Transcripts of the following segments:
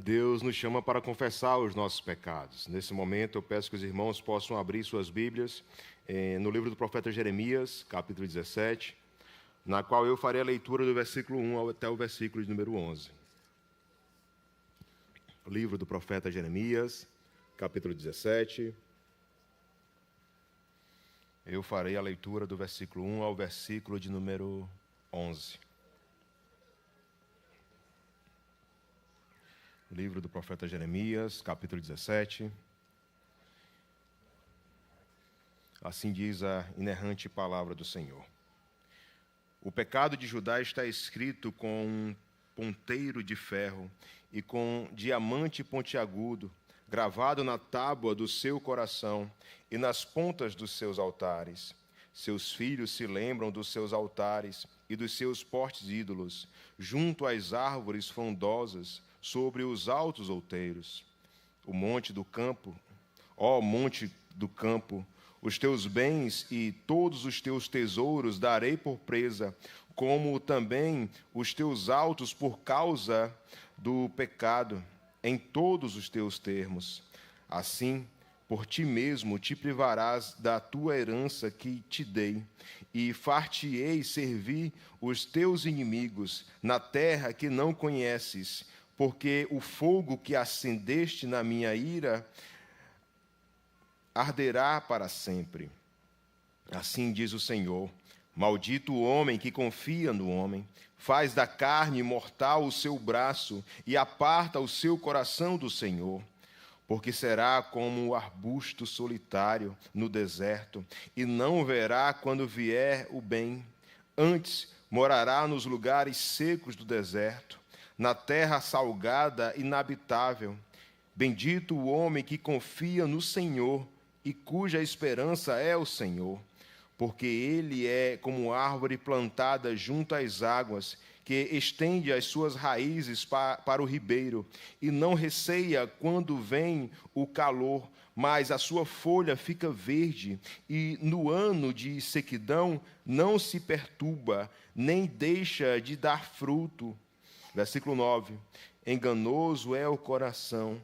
Deus nos chama para confessar os nossos pecados. Nesse momento, eu peço que os irmãos possam abrir suas Bíblias no livro do profeta Jeremias, capítulo 17, na qual eu farei a leitura do versículo 1 até o versículo de número 11. O livro do profeta Jeremias, capítulo 17. Eu farei a leitura do versículo 1 ao versículo de número 11. Livro do profeta Jeremias, capítulo 17. Assim diz a inerrante palavra do Senhor. O pecado de Judá está escrito com um ponteiro de ferro e com diamante pontiagudo, gravado na tábua do seu coração e nas pontas dos seus altares. Seus filhos se lembram dos seus altares e dos seus postes ídolos, junto às árvores frondosas, sobre os altos outeiros. O monte do campo, ó monte do campo, os teus bens e todos os teus tesouros darei por presa, como também os teus altos por causa do pecado, em todos os teus termos. Assim, por ti mesmo te privarás da tua herança que te dei, e far-te-ei servir os teus inimigos na terra que não conheces, porque o fogo que acendeste na minha ira arderá para sempre. Assim diz o Senhor: maldito o homem que confia no homem, faz da carne mortal o seu braço e aparta o seu coração do Senhor. Porque será como o arbusto solitário no deserto, e não verá quando vier o bem. Antes morará nos lugares secos do deserto, na terra salgada e inabitável. Bendito o homem que confia no Senhor e cuja esperança é o Senhor, porque ele é como árvore plantada junto às águas, que estende as suas raízes para o ribeiro, e não receia quando vem o calor, mas a sua folha fica verde, e no ano de sequidão não se perturba, nem deixa de dar fruto. Versículo 9. Enganoso é o coração,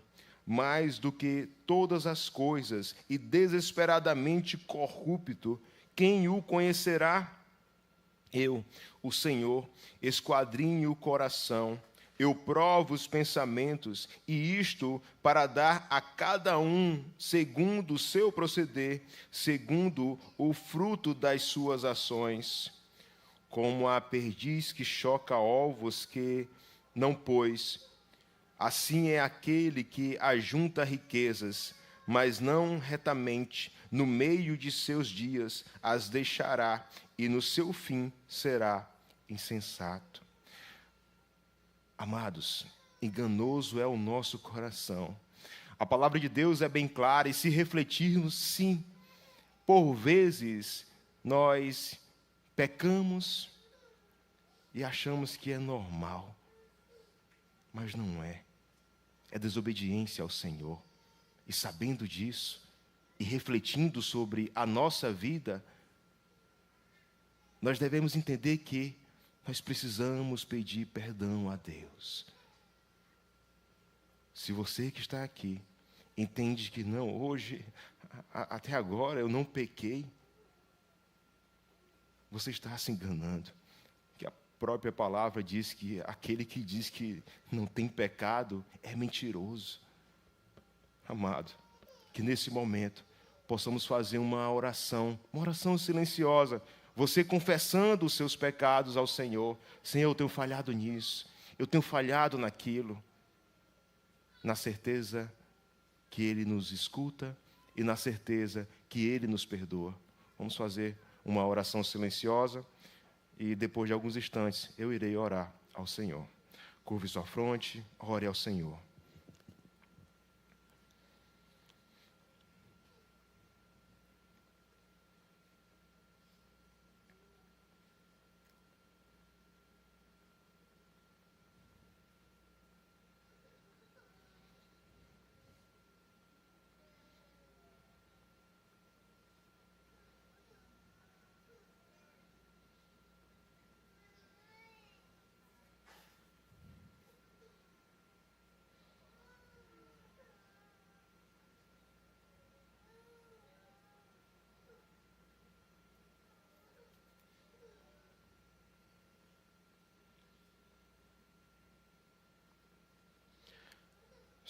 mais do que todas as coisas, e desesperadamente corrupto, quem o conhecerá? Eu, o Senhor, esquadrinho o coração, eu provo os pensamentos, e isto para dar a cada um, segundo o seu proceder, segundo o fruto das suas ações. Como a perdiz que choca ovos que não pôs, assim é aquele que ajunta riquezas, mas não retamente, no meio de seus dias as deixará, e no seu fim será insensato. Amados, enganoso é o nosso coração. A palavra de Deus é bem clara, e se refletirmos, sim, por vezes nós pecamos e achamos que é normal, mas não é. É desobediência ao Senhor. E sabendo disso, e refletindo sobre a nossa vida, nós devemos entender que nós precisamos pedir perdão a Deus. Se você que está aqui entende que não, hoje, até agora eu não pequei, você está se enganando. Que a própria palavra diz que aquele que diz que não tem pecado é mentiroso. Amado, que nesse momento possamos fazer uma oração silenciosa, você confessando os seus pecados ao Senhor. Senhor, eu tenho falhado nisso, eu tenho falhado naquilo, na certeza que Ele nos escuta e na certeza que Ele nos perdoa. Vamos fazer uma oração silenciosa e depois de alguns instantes eu irei orar ao Senhor. Curve sua fronte, ore ao Senhor.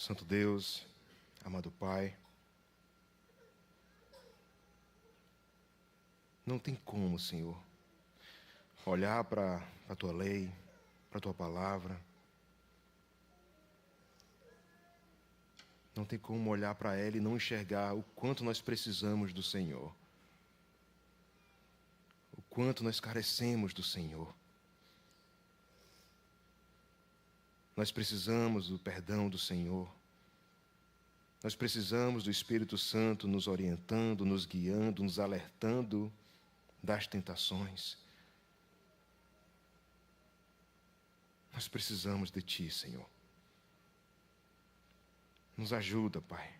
Santo Deus, amado Pai, não tem como, Senhor, olhar para a Tua lei, para a Tua palavra. Não tem como olhar para ela e não enxergar o quanto nós precisamos do Senhor. O quanto nós carecemos do Senhor. Nós precisamos do perdão do Senhor. Nós precisamos do Espírito Santo nos orientando, nos guiando, nos alertando das tentações. Nós precisamos de Ti, Senhor. Nos ajuda, Pai.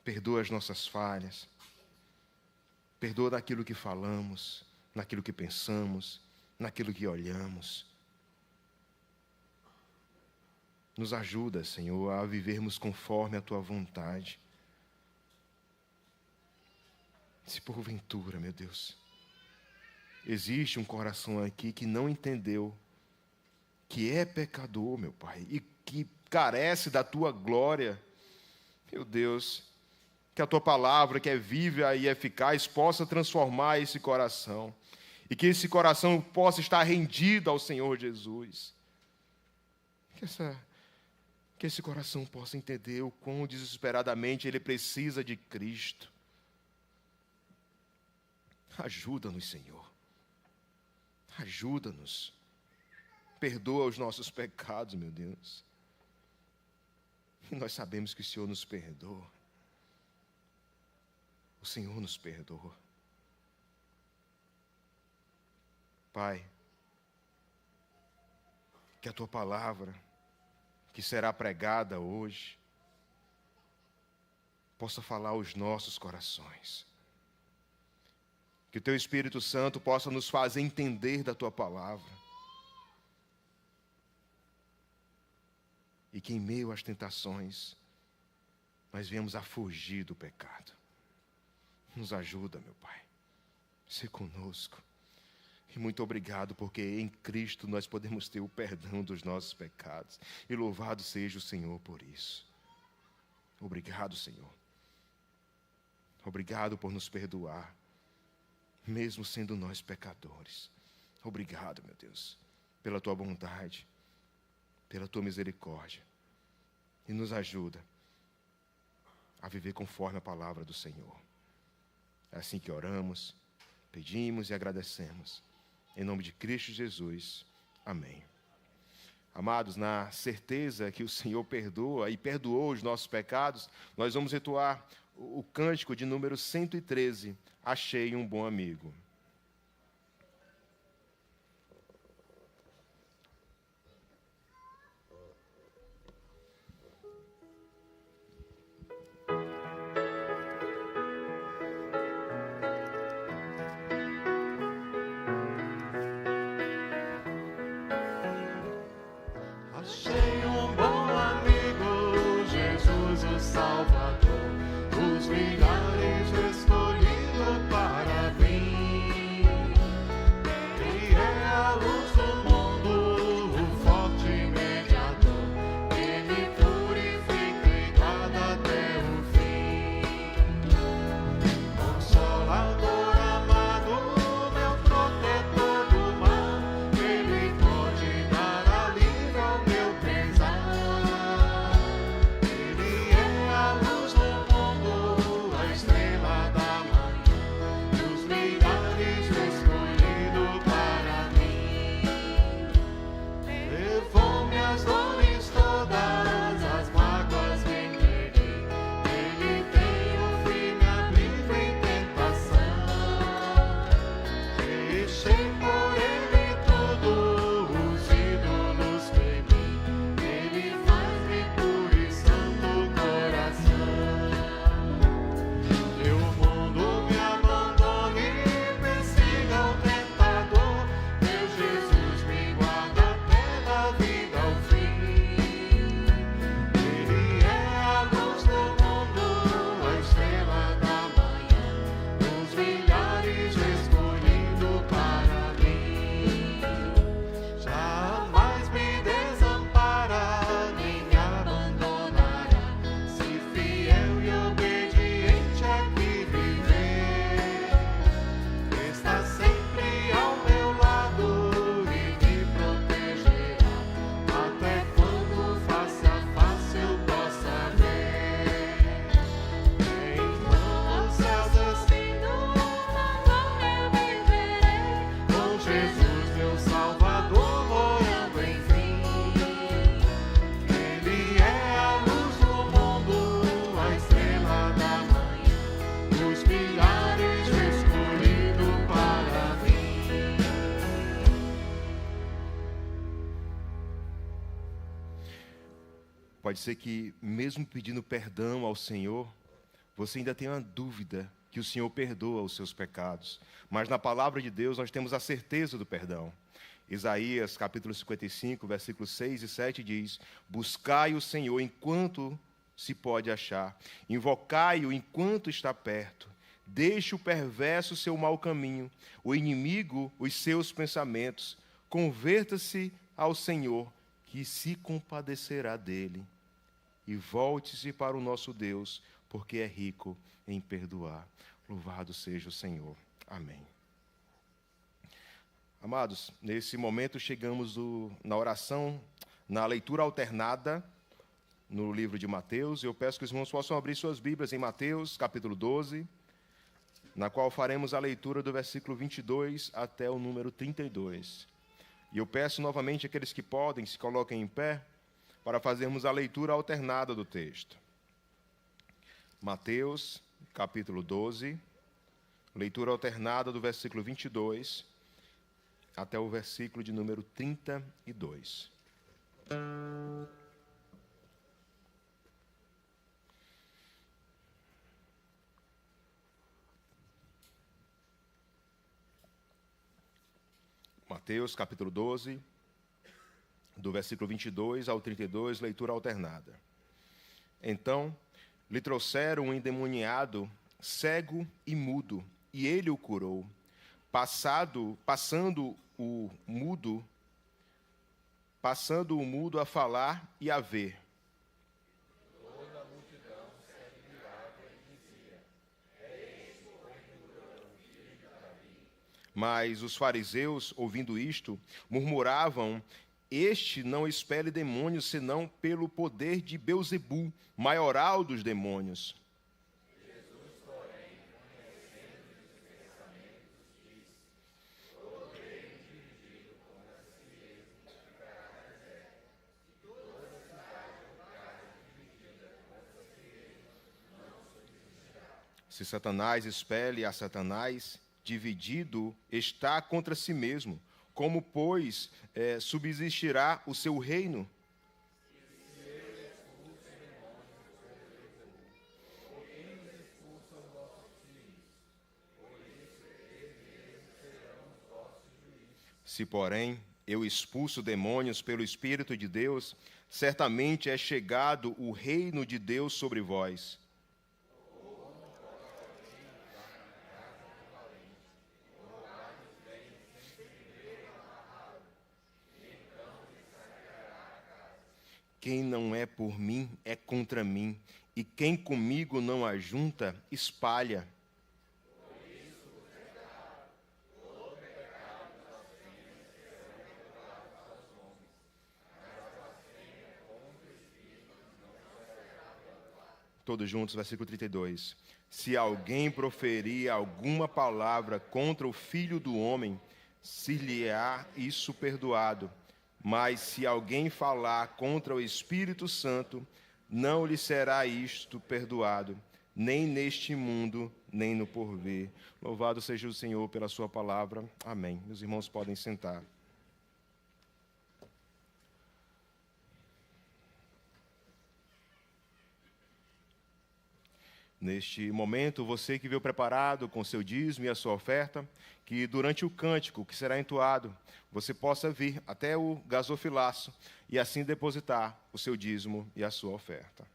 Perdoa as nossas falhas. Perdoa naquilo que falamos, naquilo que pensamos, naquilo que olhamos. Nos ajuda, Senhor, a vivermos conforme a Tua vontade. Se porventura, meu Deus, existe um coração aqui que não entendeu que é pecador, meu Pai, e que carece da Tua glória, meu Deus, que a Tua palavra, que é viva e eficaz, possa transformar esse coração, e que esse coração possa estar rendido ao Senhor Jesus. Que esse coração possa entender o quão desesperadamente ele precisa de Cristo. Ajuda-nos, Senhor. Ajuda-nos. Perdoa os nossos pecados, meu Deus. E nós sabemos que o Senhor nos perdoa. O Senhor nos perdoa. Pai, que a Tua palavra, que será pregada hoje, possa falar aos nossos corações. Que o Teu Espírito Santo possa nos fazer entender da Tua palavra. E que em meio às tentações, nós venhamos a fugir do pecado. Nos ajuda, meu Pai. Sê conosco. E muito obrigado, porque em Cristo nós podemos ter o perdão dos nossos pecados. E louvado seja o Senhor por isso. Obrigado, Senhor. Obrigado por nos perdoar, mesmo sendo nós pecadores. Obrigado, meu Deus, pela Tua bondade, pela Tua misericórdia. E nos ajuda a viver conforme a palavra do Senhor. É assim que oramos, pedimos e agradecemos. Em nome de Cristo Jesus. Amém. Amados, na certeza que o Senhor perdoa e perdoou os nossos pecados, nós vamos entoar o cântico de número 113, Achei um Bom Amigo. Achei um bom amigo, Jesus o Salvador, os milhares escolhido para mim. Pode ser que, mesmo pedindo perdão ao Senhor, você ainda tenha uma dúvida que o Senhor perdoa os seus pecados. Mas na palavra de Deus nós temos a certeza do perdão. Isaías, capítulo 55, versículos 6 e 7 diz: buscai o Senhor enquanto se pode achar, invocai-o enquanto está perto. Deixe o perverso seu mau caminho, o inimigo os seus pensamentos. Converta-se ao Senhor, que se compadecerá dele. E volte-se para o nosso Deus, porque é rico em perdoar. Louvado seja o Senhor. Amém. Amados, nesse momento chegamos na oração, na leitura alternada, no livro de Mateus. Eu peço que os irmãos possam abrir suas Bíblias em Mateus, capítulo 12, na qual faremos a leitura do versículo 22 até o número 32. E eu peço novamente àqueles que podem, se coloquem em pé, para fazermos a leitura alternada do texto. Mateus, capítulo 12, leitura alternada do versículo 22 até o versículo de número 32. Mateus, capítulo 12, do versículo 22 ao 32, leitura alternada. Então, lhe trouxeram um endemoniado, cego e mudo, e ele o curou. Passando o mudo a falar e a ver. Toda a multidão se admirava e dizia: é este porventura o filho de Davi? Mas os fariseus, ouvindo isto, murmuravam: este não expele demônios, senão pelo poder de Belzebu, maioral dos demônios. Jesus, porém, conhecendo os pensamentos, disse: todo reino dividido contra si mesmo ficará deserto, e toda cidade ou casa dividida contra si mesma não subsistirá. Se Satanás expele a Satanás, dividido está contra si mesmo. Como, pois, subsistirá o seu reino? Se, porém, eu expulso demônios pelo Espírito de Deus, certamente é chegado o reino de Deus sobre vós. Quem não é por mim é contra mim, e quem comigo não ajunta, espalha. Todos juntos, versículo 32. Se alguém proferir alguma palavra contra o Filho do Homem, se-lhe-á isso perdoado. Mas se alguém falar contra o Espírito Santo, não lhe será isto perdoado, nem neste mundo, nem no porvir. Louvado seja o Senhor pela sua palavra. Amém. Meus irmãos podem sentar. Neste momento, você que veio preparado com seu dízimo e a sua oferta, que durante o cântico que será entoado, você possa vir até o gasofilaço e assim depositar o seu dízimo e a sua oferta.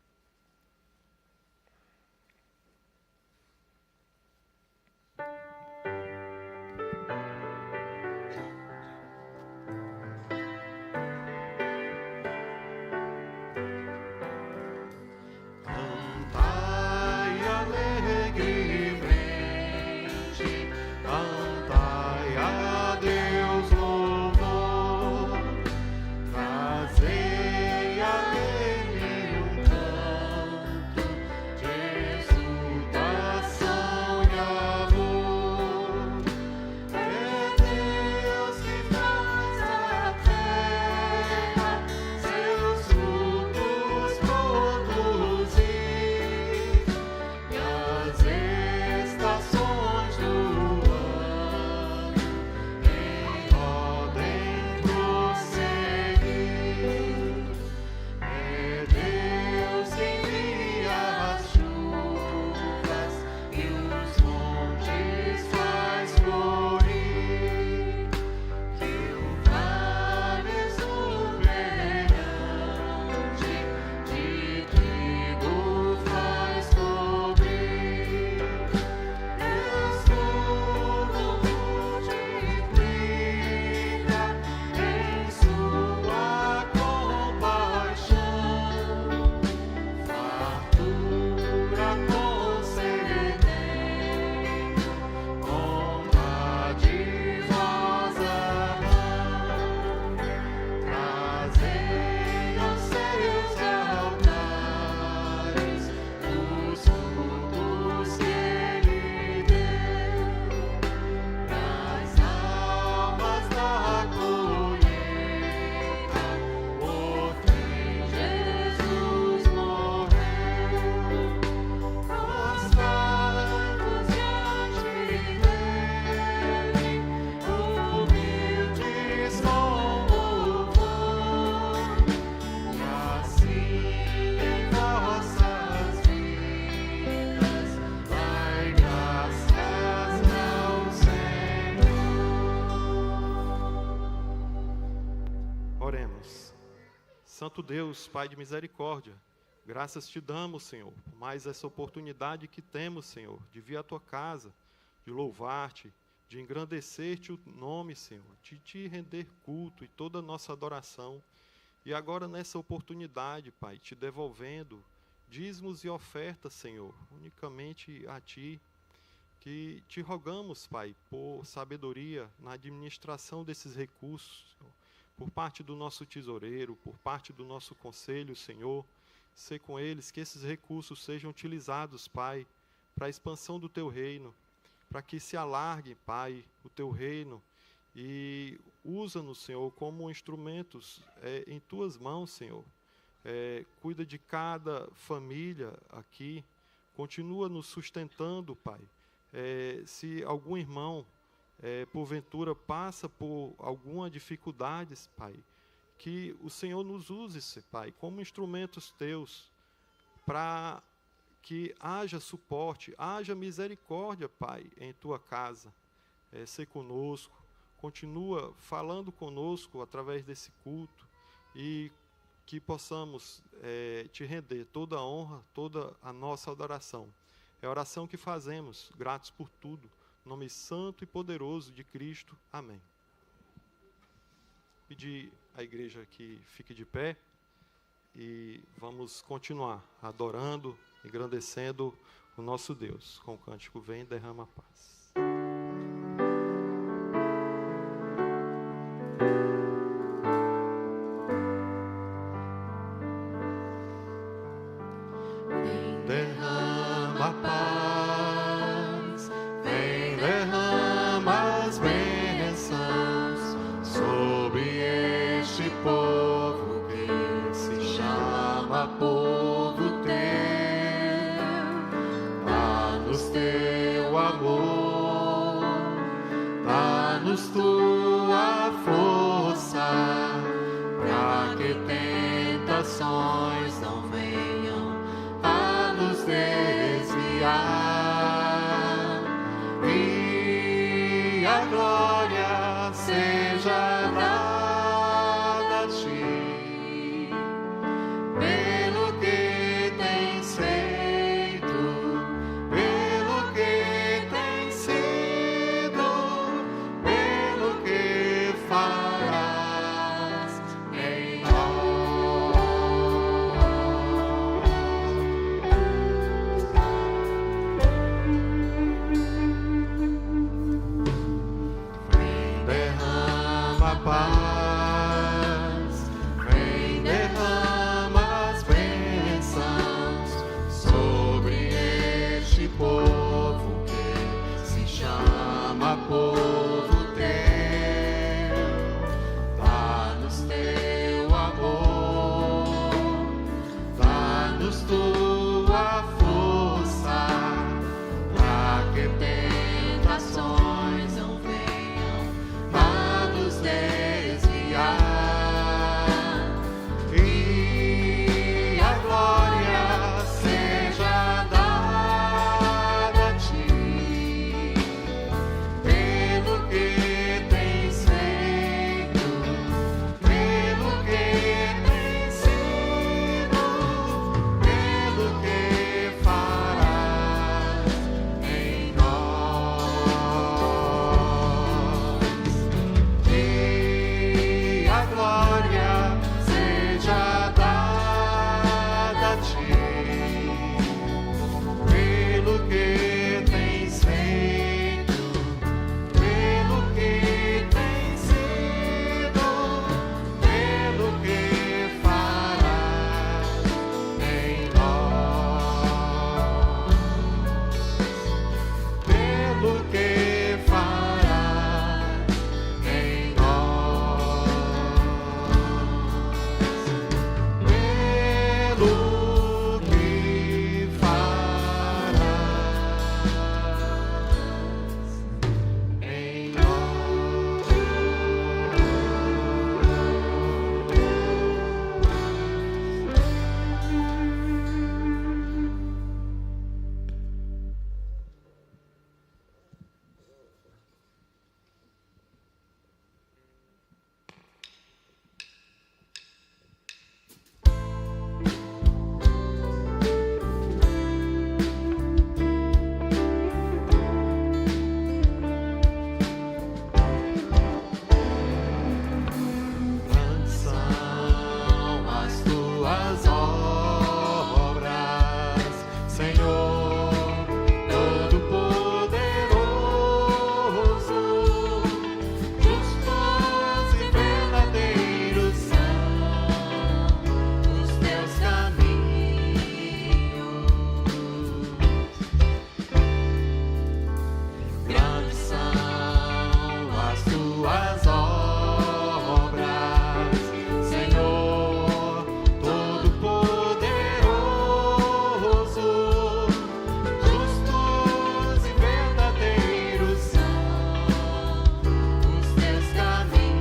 Cantai a Deus louvor, trazei a Ele um canto. Oremos. Santo Deus, Pai de misericórdia, graças te damos, Senhor, por mais essa oportunidade que temos, Senhor, de vir à tua casa, de louvar-te, de engrandecer-te o nome, Senhor, de te render culto e toda a nossa adoração. E agora nessa oportunidade, Pai, te devolvendo dízimos e ofertas, Senhor, unicamente a ti, que te rogamos, Pai, por sabedoria na administração desses recursos, Senhor, por parte do nosso tesoureiro, por parte do nosso conselho, Senhor, ser com eles, que esses recursos sejam utilizados, Pai, para a expansão do teu reino, para que se alargue, Pai, o teu reino, e usa-nos, Senhor, como instrumentos em tuas mãos, Senhor. Cuida de cada família aqui, continua nos sustentando, Pai. Se algum irmão, porventura, passa por alguma dificuldade, Pai, que o Senhor nos use, Pai, como instrumentos teus, para que haja suporte, haja misericórdia, Pai, em tua casa. Ser conosco, continua falando conosco através desse culto, e que possamos te render toda a honra, toda a nossa adoração. É a oração que fazemos, gratos por tudo, no nome santo e poderoso de Cristo. Amém. Pedir à igreja que fique de pé e vamos continuar adorando, engrandecendo o nosso Deus. Com o cântico Vem, Derrama a Paz. Pelo tuas obras, Senhor, Todo-Poderoso. Justos e verdadeiros são os teus caminhos,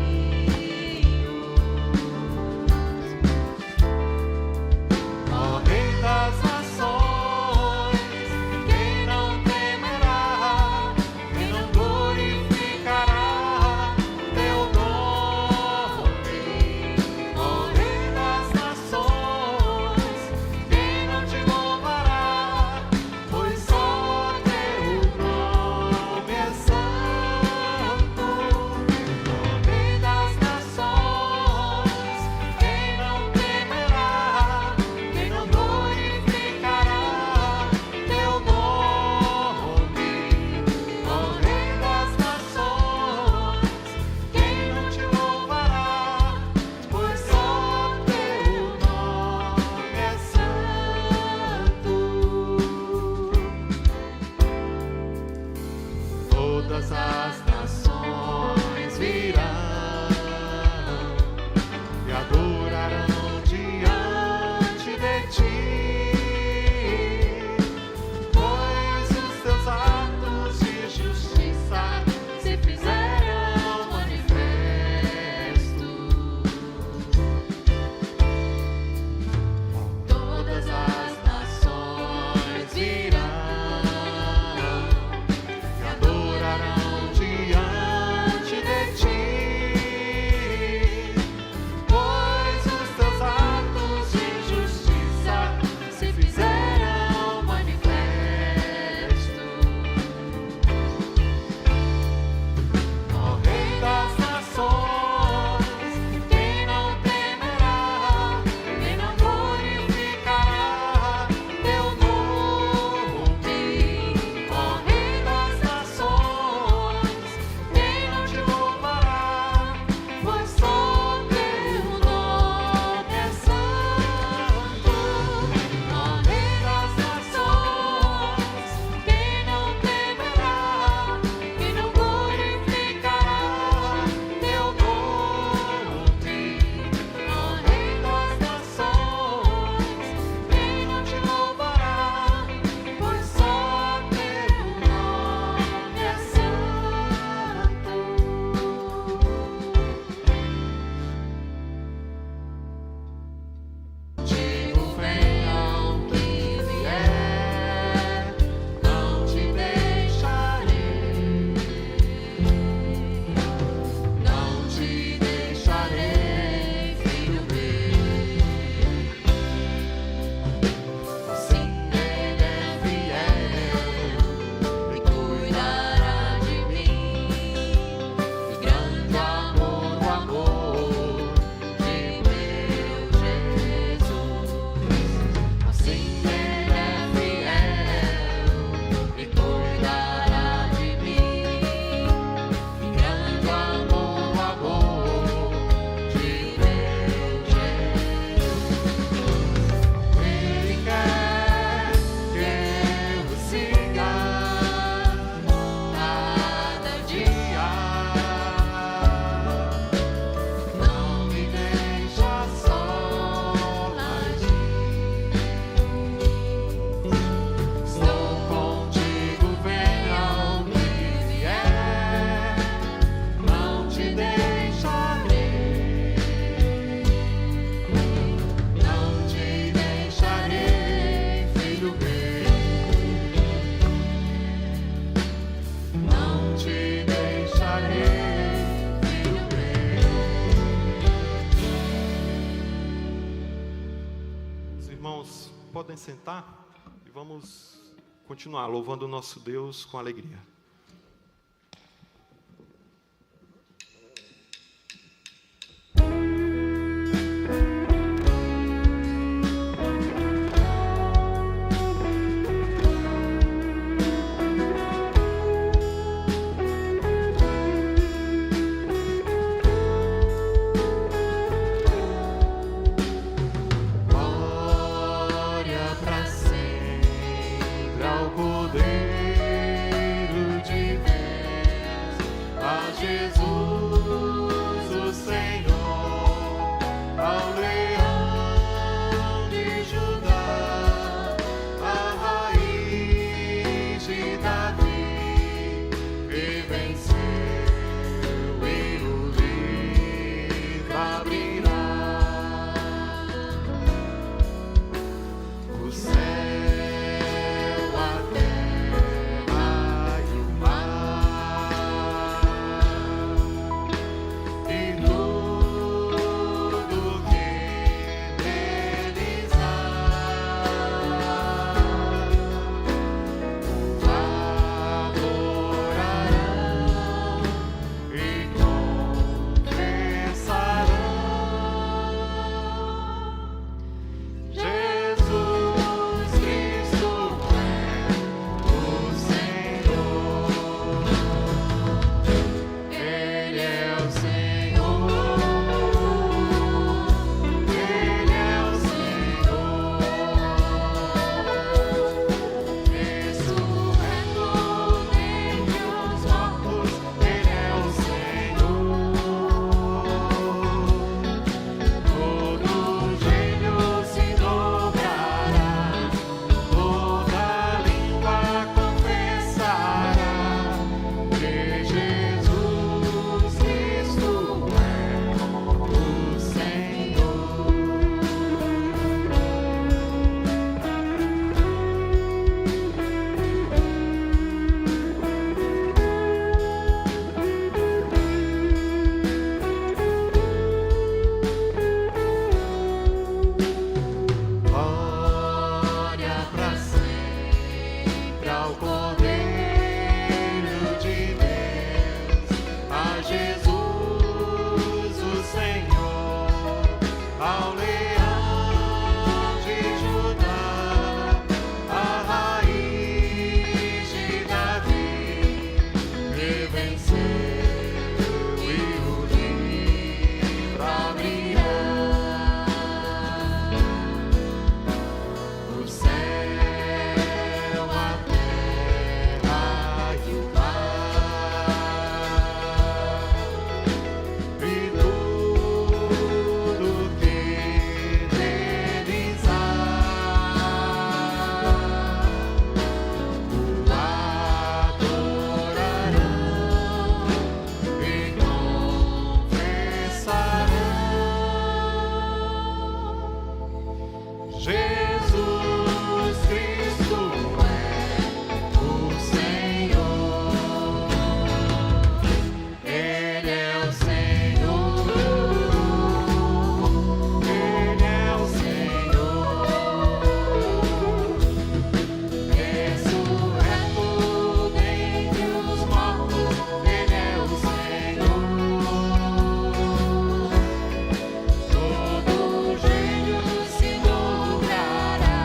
ó Rei das nações. Quem não temerá, quem não glorificará teu nome, ó Rei das nações. Quem não te louvará, pois só teu nome é santo, ó Rei das nações. Quem não temerá, quem não glorificará teu nome, ó Rei das nações. Quem não te louvará, pois só teu nome é santo. Todas as nações virão e adorarão diante de ti, pois os teus atos de justiça se fizeram manifestos. Todas as nações virão e adorarão diante de ti, pois os teus atos de justiça se fizeram manifestos. Ó Rei das nações, quem não temerá, quem não glorificará teu nome, ó Rei das nações. Quem não te louvará, pois só teu nome é santo, ó Rei das nações. Quem não temerá, quem não glorificará teu nome, ó Rei das nações. Quem não te louvará, pois só teu nome é santo. Digo, venha o que vier, não te deixarei, não te deixarei, filho meu. Assim Ele é fiel e cuidará de mim. E grande amor, o amor de meu Jesus. Assim Ele é fiel e cuidará de mim. E grande amor, o amor de meu Jesus. Ele quer que eu o siga cada dia, não me deixa só agir. Estou contigo, venha o que vier, não te deixarei, não te deixarei, filho meu, não te deixarei, filho meu. Os irmãos podem sentar e vamos continuar louvando o nosso Deus com alegria. Glória pra sempre ao Cordeiro. ao leão de Judá, a raiz de Davi, que venceu e o livra brilhar. O céu, a terra e o mar, e tudo que neles há, o adorarão e confessarão: Jesus Cristo é o Senhor. Ele é o Senhor. Ele é o Senhor. Ressurreto dentre os mortos, Ele é o Senhor. Todo joelho se dobrará,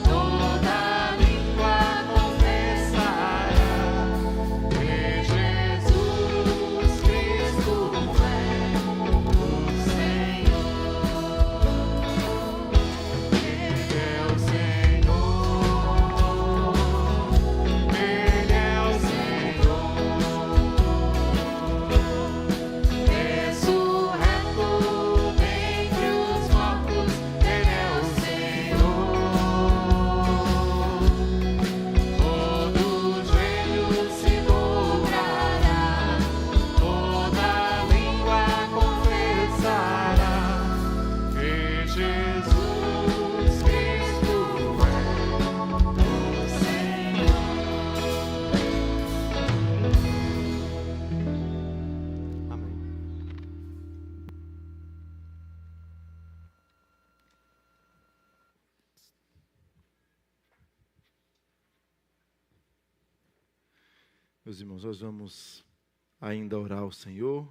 toda língua confessará que Jesus Cristo é o Senhor. Ele é o Senhor. Ele é o Senhor. Ressurreto dentre os mortos, Ele é o Senhor. Todo joelho se dobrará, toda língua confessará que Jesus Cristo é o Senhor. Amém. Meus irmãos, nós vamos ainda orar ao Senhor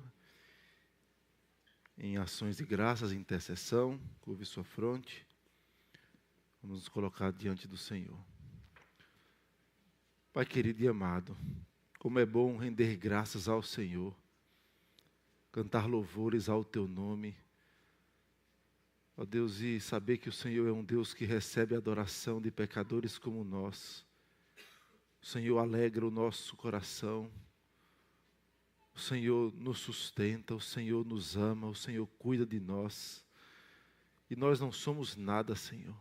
em ações de graças e intercessão. Curve sua fronte. Vamos nos colocar diante do Senhor. Pai querido e amado, como é bom render graças ao Senhor, cantar louvores ao Teu nome, ó Deus, e saber que o Senhor é um Deus que recebe a adoração de pecadores como nós. O Senhor alegra o nosso coração, o Senhor nos sustenta, o Senhor nos ama, o Senhor cuida de nós. E nós não somos nada, Senhor.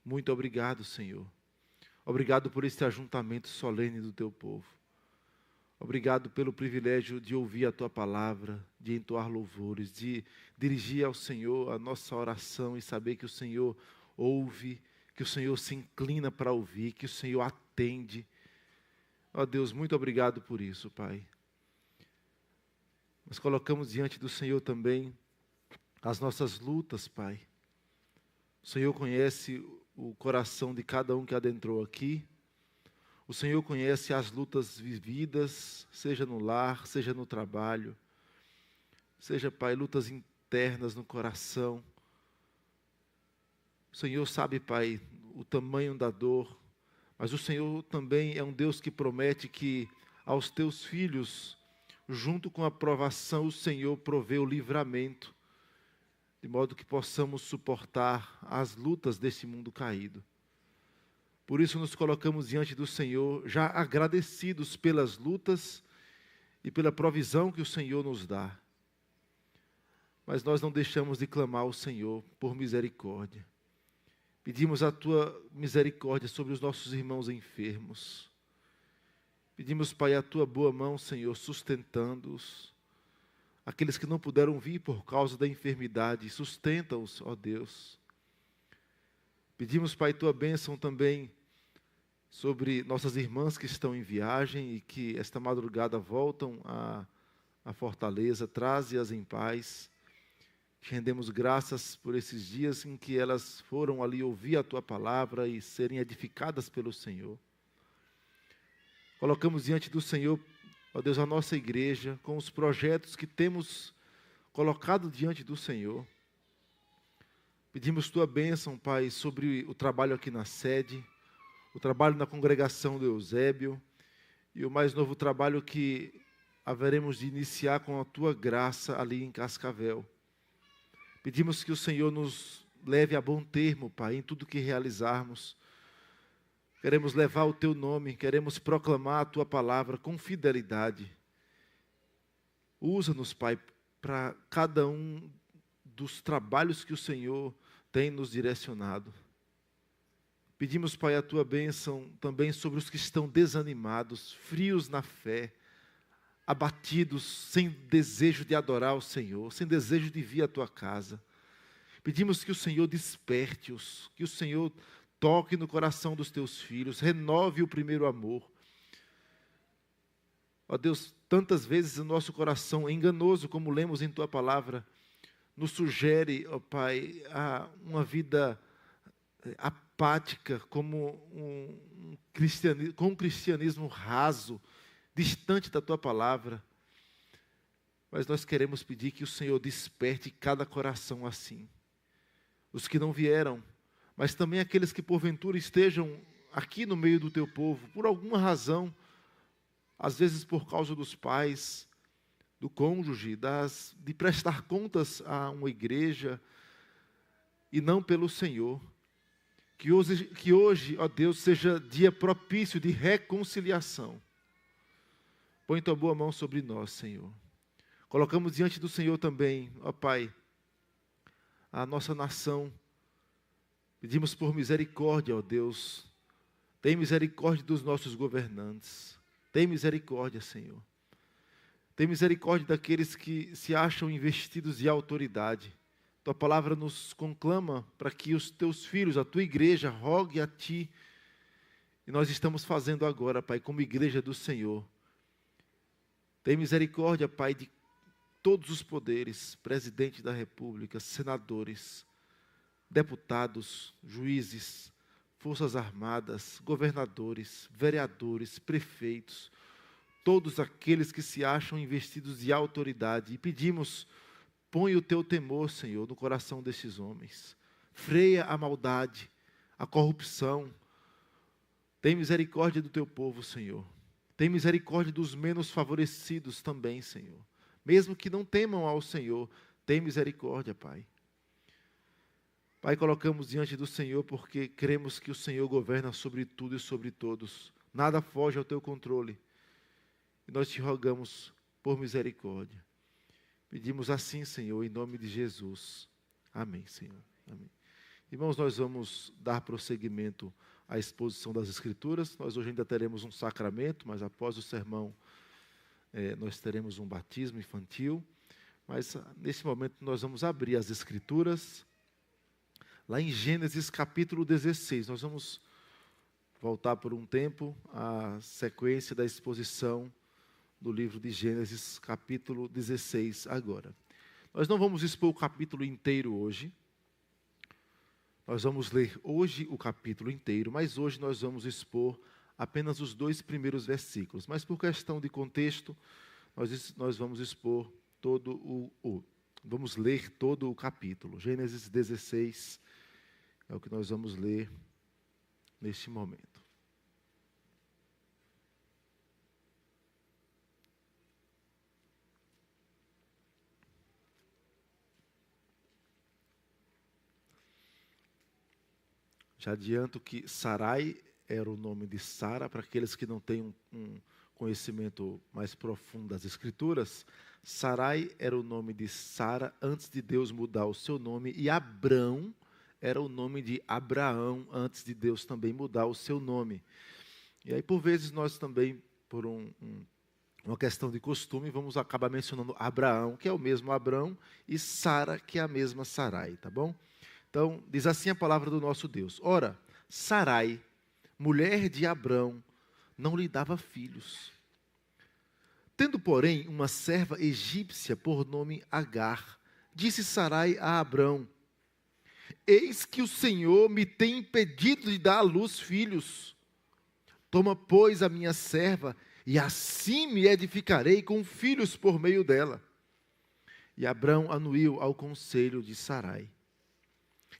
Muito obrigado, Senhor. Obrigado por este ajuntamento solene do Teu povo. Obrigado pelo privilégio de ouvir a Tua palavra, de entoar louvores, de dirigir ao Senhor a nossa oração e saber que o Senhor ouve, que o Senhor se inclina para ouvir, que o Senhor atende. Ó Deus, muito obrigado por isso, Pai. Nós colocamos diante do Senhor também as nossas lutas, Pai. O Senhor conhece o coração de cada um que adentrou aqui. O Senhor conhece as lutas vividas, seja no lar, seja no trabalho. Seja, Pai, lutas internas no coração. O Senhor sabe, Pai, o tamanho da dor. Mas o Senhor também é um Deus que promete que aos Teus filhos, junto com a provação, o Senhor provê o livramento, de modo que possamos suportar as lutas deste mundo caído. Por isso nos colocamos diante do Senhor, já agradecidos pelas lutas e pela provisão que o Senhor nos dá. Mas nós não deixamos de clamar ao Senhor por misericórdia. Pedimos a Tua misericórdia sobre os nossos irmãos enfermos. Pedimos, Pai, a Tua boa mão, Senhor, sustentando-os. Aqueles que não puderam vir por causa da enfermidade, sustenta-os, ó Deus. Pedimos, Pai, Tua bênção também sobre nossas irmãs que estão em viagem e que esta madrugada voltam à fortaleza. Traze-as em paz. Rendemos graças por esses dias em que elas foram ali ouvir a Tua palavra e serem edificadas pelo Senhor. Colocamos diante do Senhor, ó Deus, a nossa igreja, com os projetos que temos colocado diante do Senhor. Pedimos tua bênção, Pai, sobre o trabalho aqui na sede, o trabalho na congregação do Eusébio e o mais novo trabalho que haveremos de iniciar com a tua graça ali em Cascavel. Pedimos que o Senhor nos leve a bom termo, Pai, em tudo que realizarmos. Queremos levar o teu nome, queremos proclamar a tua palavra com fidelidade. Usa-nos, Pai, para cada um dos trabalhos que o Senhor tem nos direcionado. Pedimos, Pai, a tua bênção também sobre os que estão desanimados, frios na fé, abatidos, sem desejo de adorar o Senhor, sem desejo de vir à tua casa. Pedimos que o Senhor desperte-os, que o Senhor toque no coração dos teus filhos, renove o primeiro amor. Ó Deus, tantas vezes o nosso coração é enganoso, como lemos em tua palavra, nos sugere, ó Pai, a uma vida apática, como com um cristianismo raso, distante da tua palavra. Mas nós queremos pedir que o Senhor desperte cada coração assim. Os que não vieram, mas também aqueles que porventura estejam aqui no meio do teu povo, por alguma razão, às vezes por causa dos pais, do cônjuge, de prestar contas a uma igreja, e não pelo Senhor. Que hoje, ó Deus, seja dia propício de reconciliação. Põe tua boa mão sobre nós, Senhor. Colocamos diante do Senhor também, ó Pai, a nossa nação. Pedimos por misericórdia, ó Deus. Tem misericórdia dos nossos governantes. Tem misericórdia, Senhor. Tem misericórdia daqueles que se acham investidos de autoridade. Tua palavra nos conclama para que os teus filhos, a tua igreja, rogue a ti. E nós estamos fazendo agora, Pai, como igreja do Senhor. Tem misericórdia, Pai, de todos os poderes, presidente da República, senadores, deputados, juízes, forças armadas, governadores, vereadores, prefeitos, todos aqueles que se acham investidos de autoridade. E pedimos, põe o teu temor, Senhor, no coração desses homens. Freia a maldade, a corrupção. Tem misericórdia do teu povo, Senhor. Tem misericórdia dos menos favorecidos também, Senhor. Mesmo que não temam ao Senhor, tem misericórdia, Pai. Pai, colocamos diante do Senhor porque cremos que o Senhor governa sobre tudo e sobre todos. Nada foge ao teu controle. E nós te rogamos por misericórdia. Pedimos assim, Senhor, em nome de Jesus. Amém, Senhor. Amém. Irmãos, nós vamos dar prosseguimento à exposição das Escrituras. Nós hoje ainda teremos um sacramento, mas após o sermão nós teremos um batismo infantil. Mas nesse momento nós vamos abrir as Escrituras. Lá em Gênesis capítulo 16, nós vamos voltar por um tempo à sequência da exposição do livro de Gênesis, capítulo 16, agora. Nós não vamos expor o capítulo inteiro hoje. Nós vamos ler hoje o capítulo inteiro, mas hoje nós vamos expor apenas os 2 primeiros versículos. Mas por questão de contexto, nós vamos expor vamos ler todo o capítulo. Gênesis 16 é o que nós vamos ler neste momento. Já adianto que Sarai era o nome de Sara, para aqueles que não têm um conhecimento mais profundo das Escrituras. Sarai era o nome de Sara antes de Deus mudar o seu nome, e Abrão era o nome de Abraão antes de Deus também mudar o seu nome. E aí, por vezes, nós também, por uma questão de costume, vamos acabar mencionando Abraão, que é o mesmo Abrão, e Sara, que é a mesma Sarai, tá bom? Então, diz assim a palavra do nosso Deus. Ora, Sarai, mulher de Abrão, não lhe dava filhos. Tendo, porém, uma serva egípcia por nome Agar, disse Sarai a Abrão: eis que o Senhor me tem impedido de dar à luz filhos. Toma, pois, a minha serva, e assim me edificarei com filhos por meio dela. E Abrão anuiu ao conselho de Sarai.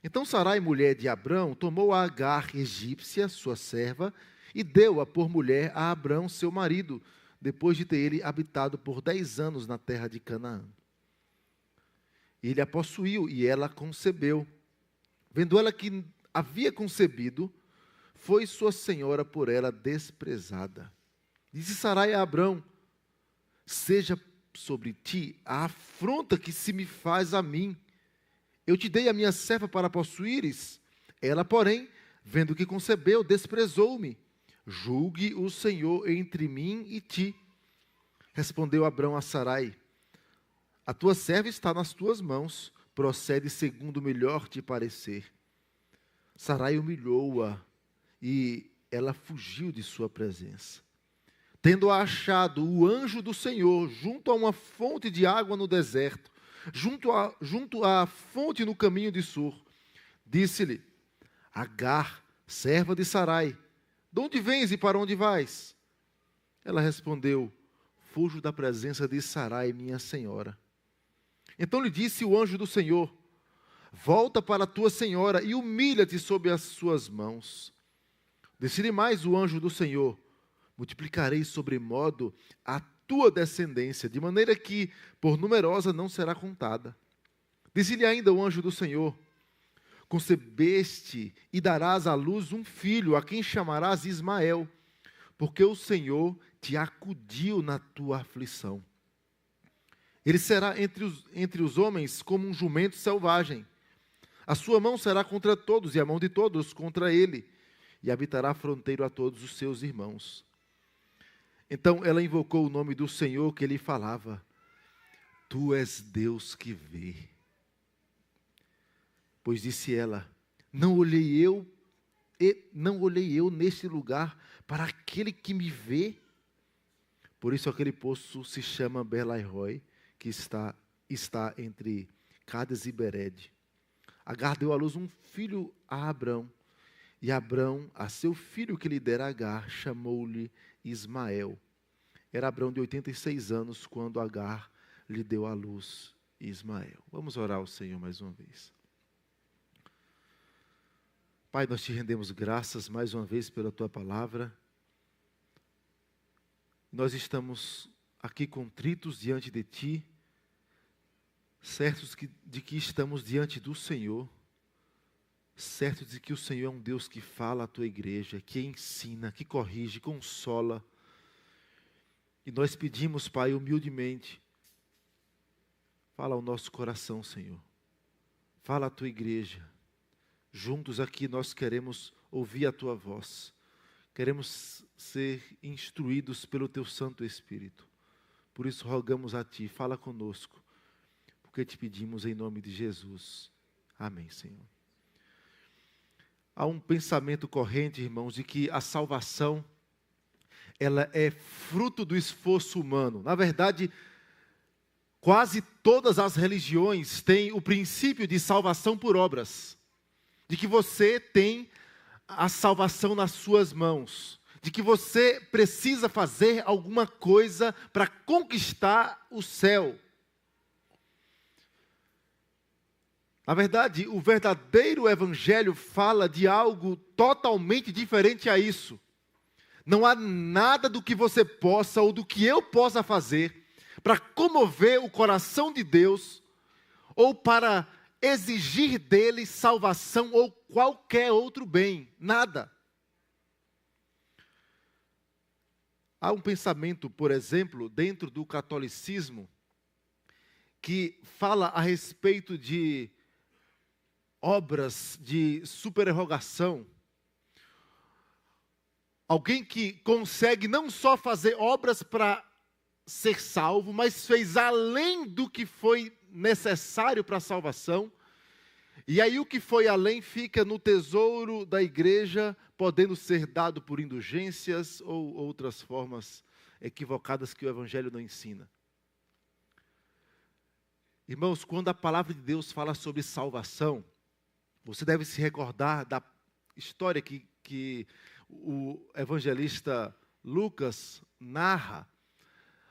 Então Sarai, mulher de Abrão, tomou a Agar, egípcia, sua serva, e deu-a por mulher a Abrão, seu marido, depois de ter ele habitado por 10 anos na terra de Canaã. Ele a possuiu e ela concebeu. Vendo ela que havia concebido, foi sua senhora por ela desprezada. Disse Sarai a Abrão: seja sobre ti a afronta que se me faz a mim. Eu te dei a minha serva para possuíres. Ela, porém, vendo que concebeu, desprezou-me. Julgue o Senhor entre mim e ti. Respondeu Abrão a Sarai: a tua serva está nas tuas mãos, procede segundo o melhor te parecer. Sarai humilhou-a e ela fugiu de sua presença. Tendo-a achado o anjo do Senhor junto a uma fonte de água no deserto, junto à fonte no caminho de Sur, disse-lhe: Agar, serva de Sarai, de onde vens e para onde vais? Ela respondeu: fujo da presença de Sarai, minha senhora. Então lhe disse o anjo do Senhor: volta para a tua senhora e humilha-te sob as suas mãos. Disse-lhe mais o anjo do Senhor: multiplicarei sobremodo a tua descendência, de maneira que por numerosa não será contada. Disse-lhe ainda o anjo do Senhor: concebeste e darás à luz um filho, a quem chamarás Ismael, porque o Senhor te acudiu na tua aflição. Ele será entre os homens como um jumento selvagem. A sua mão será contra todos, e a mão de todos contra ele, e habitará fronteiro a todos os seus irmãos. Então ela invocou o nome do Senhor que lhe falava: tu és Deus que vê. Pois disse ela: não olhei eu neste lugar para aquele que me vê. Por isso aquele poço se chama Belai-roi, que está entre Cades e Bered. Agar deu à luz um filho a Abrão, e Abrão, a seu filho que lhe dera Agar, chamou-lhe Ismael. Era Abrão de 86 anos quando Agar lhe deu à luz Ismael. Vamos orar ao Senhor mais uma vez. Pai, nós te rendemos graças mais uma vez pela tua palavra. Nós estamos aqui contritos diante de ti, certos de que estamos diante do Senhor, certos de que o Senhor é um Deus que fala à tua igreja, que ensina, que corrige, consola. E nós pedimos, Pai, humildemente, fala ao nosso coração, Senhor. Fala à tua igreja. Juntos aqui nós queremos ouvir a tua voz. Queremos ser instruídos pelo teu Santo Espírito. Por isso rogamos a ti, fala conosco, porque te pedimos em nome de Jesus. Amém, Senhor. Há um pensamento corrente, irmãos, de que a salvação, ela é fruto do esforço humano. Na verdade, quase todas as religiões têm o princípio de salvação por obras. De que você tem a salvação nas suas mãos. De que você precisa fazer alguma coisa para conquistar o céu. Na verdade, o verdadeiro evangelho fala de algo totalmente diferente a isso. Não há nada do que você possa ou do que eu possa fazer para comover o coração de Deus ou para exigir dele salvação ou qualquer outro bem. Nada. Há um pensamento, por exemplo, dentro do catolicismo, que fala a respeito de obras de supererrogação. Alguém que consegue não só fazer obras para ser salvo, mas fez além do que foi necessário para a salvação. E aí o que foi além fica no tesouro da igreja, podendo ser dado por indulgências ou outras formas equivocadas que o evangelho não ensina. Irmãos, quando a palavra de Deus fala sobre salvação, você deve se recordar da história que o evangelista Lucas narra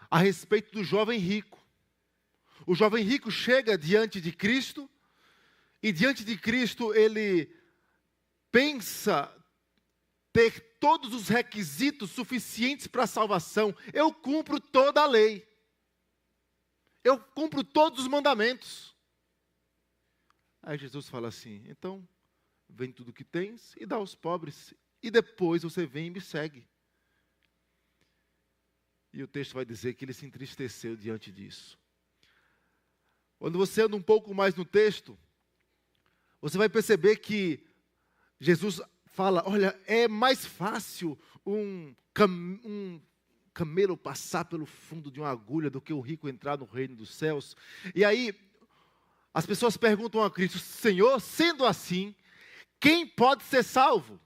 a respeito do jovem rico. O jovem rico chega diante de Cristo e diante de Cristo ele pensa ter todos os requisitos suficientes para a salvação. Eu cumpro toda a lei. Eu cumpro todos os mandamentos. Aí Jesus fala assim: então, vende tudo que tens e dá aos pobres, e depois você vem e me segue. E o texto vai dizer que ele se entristeceu diante disso. Quando você anda um pouco mais no texto, você vai perceber que Jesus fala: olha, é mais fácil um camelo passar pelo fundo de uma agulha do que o rico entrar no reino dos céus. E aí, as pessoas perguntam a Cristo: Senhor, sendo assim, quem pode ser salvo?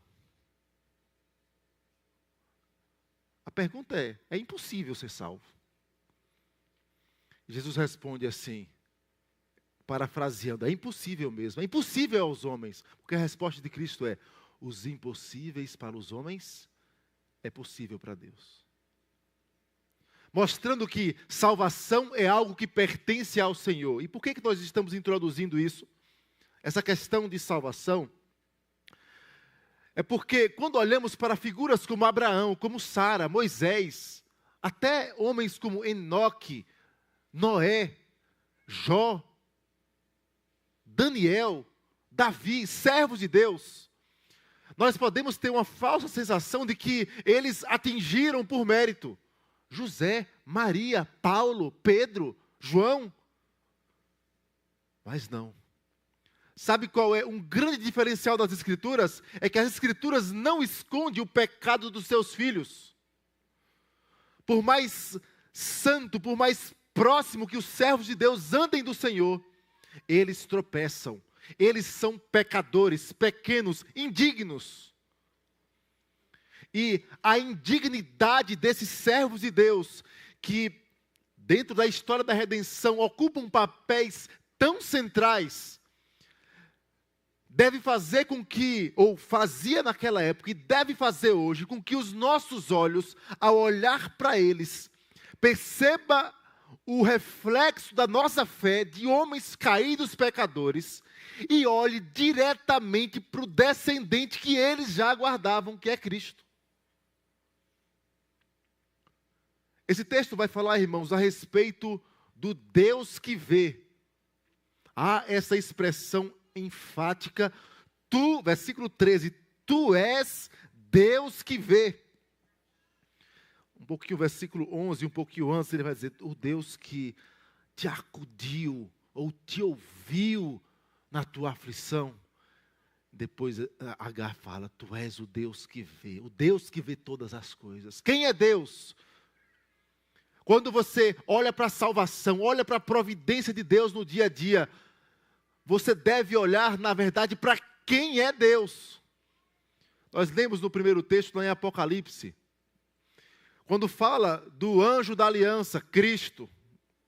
A pergunta é impossível ser salvo. Jesus responde assim, parafraseando: é impossível mesmo, é impossível aos homens, porque a resposta de Cristo é: os impossíveis para os homens é possível para Deus. Mostrando que salvação é algo que pertence ao Senhor. E por que nós estamos introduzindo isso? Essa questão de salvação é porque quando olhamos para figuras como Abraão, como Sara, Moisés, até homens como Enoque, Noé, Jó, Daniel, Davi, servos de Deus, nós podemos ter uma falsa sensação de que eles atingiram por mérito. José, Maria, Paulo, Pedro, João. Mas não. Sabe qual é um grande diferencial das Escrituras? É que as Escrituras não escondem o pecado dos seus filhos. Por mais santo, por mais próximo que os servos de Deus andem do Senhor, eles tropeçam. Eles são pecadores, pequenos, indignos. E a indignidade desses servos de Deus, que dentro da história da redenção ocupam papéis tão centrais, deve fazer com que, ou fazia naquela época, e deve fazer hoje, com que os nossos olhos, ao olhar para eles, perceba o reflexo da nossa fé de homens caídos pecadores, e olhe diretamente para o descendente que eles já aguardavam, que é Cristo. Esse texto vai falar, irmãos, a respeito do Deus que vê. Há essa expressão enfática, tu, versículo 13, tu és Deus que vê. Um pouquinho, versículo 11, um pouquinho antes, ele vai dizer: o Deus que te acudiu, ou te ouviu na tua aflição. Depois Agar fala: tu és o Deus que vê todas as coisas. Quem é Deus? Quando você olha para a salvação, olha para a providência de Deus no dia a dia, você deve olhar, na verdade, para quem é Deus. Nós lemos no primeiro texto, lá em Apocalipse, quando fala do anjo da aliança, Cristo,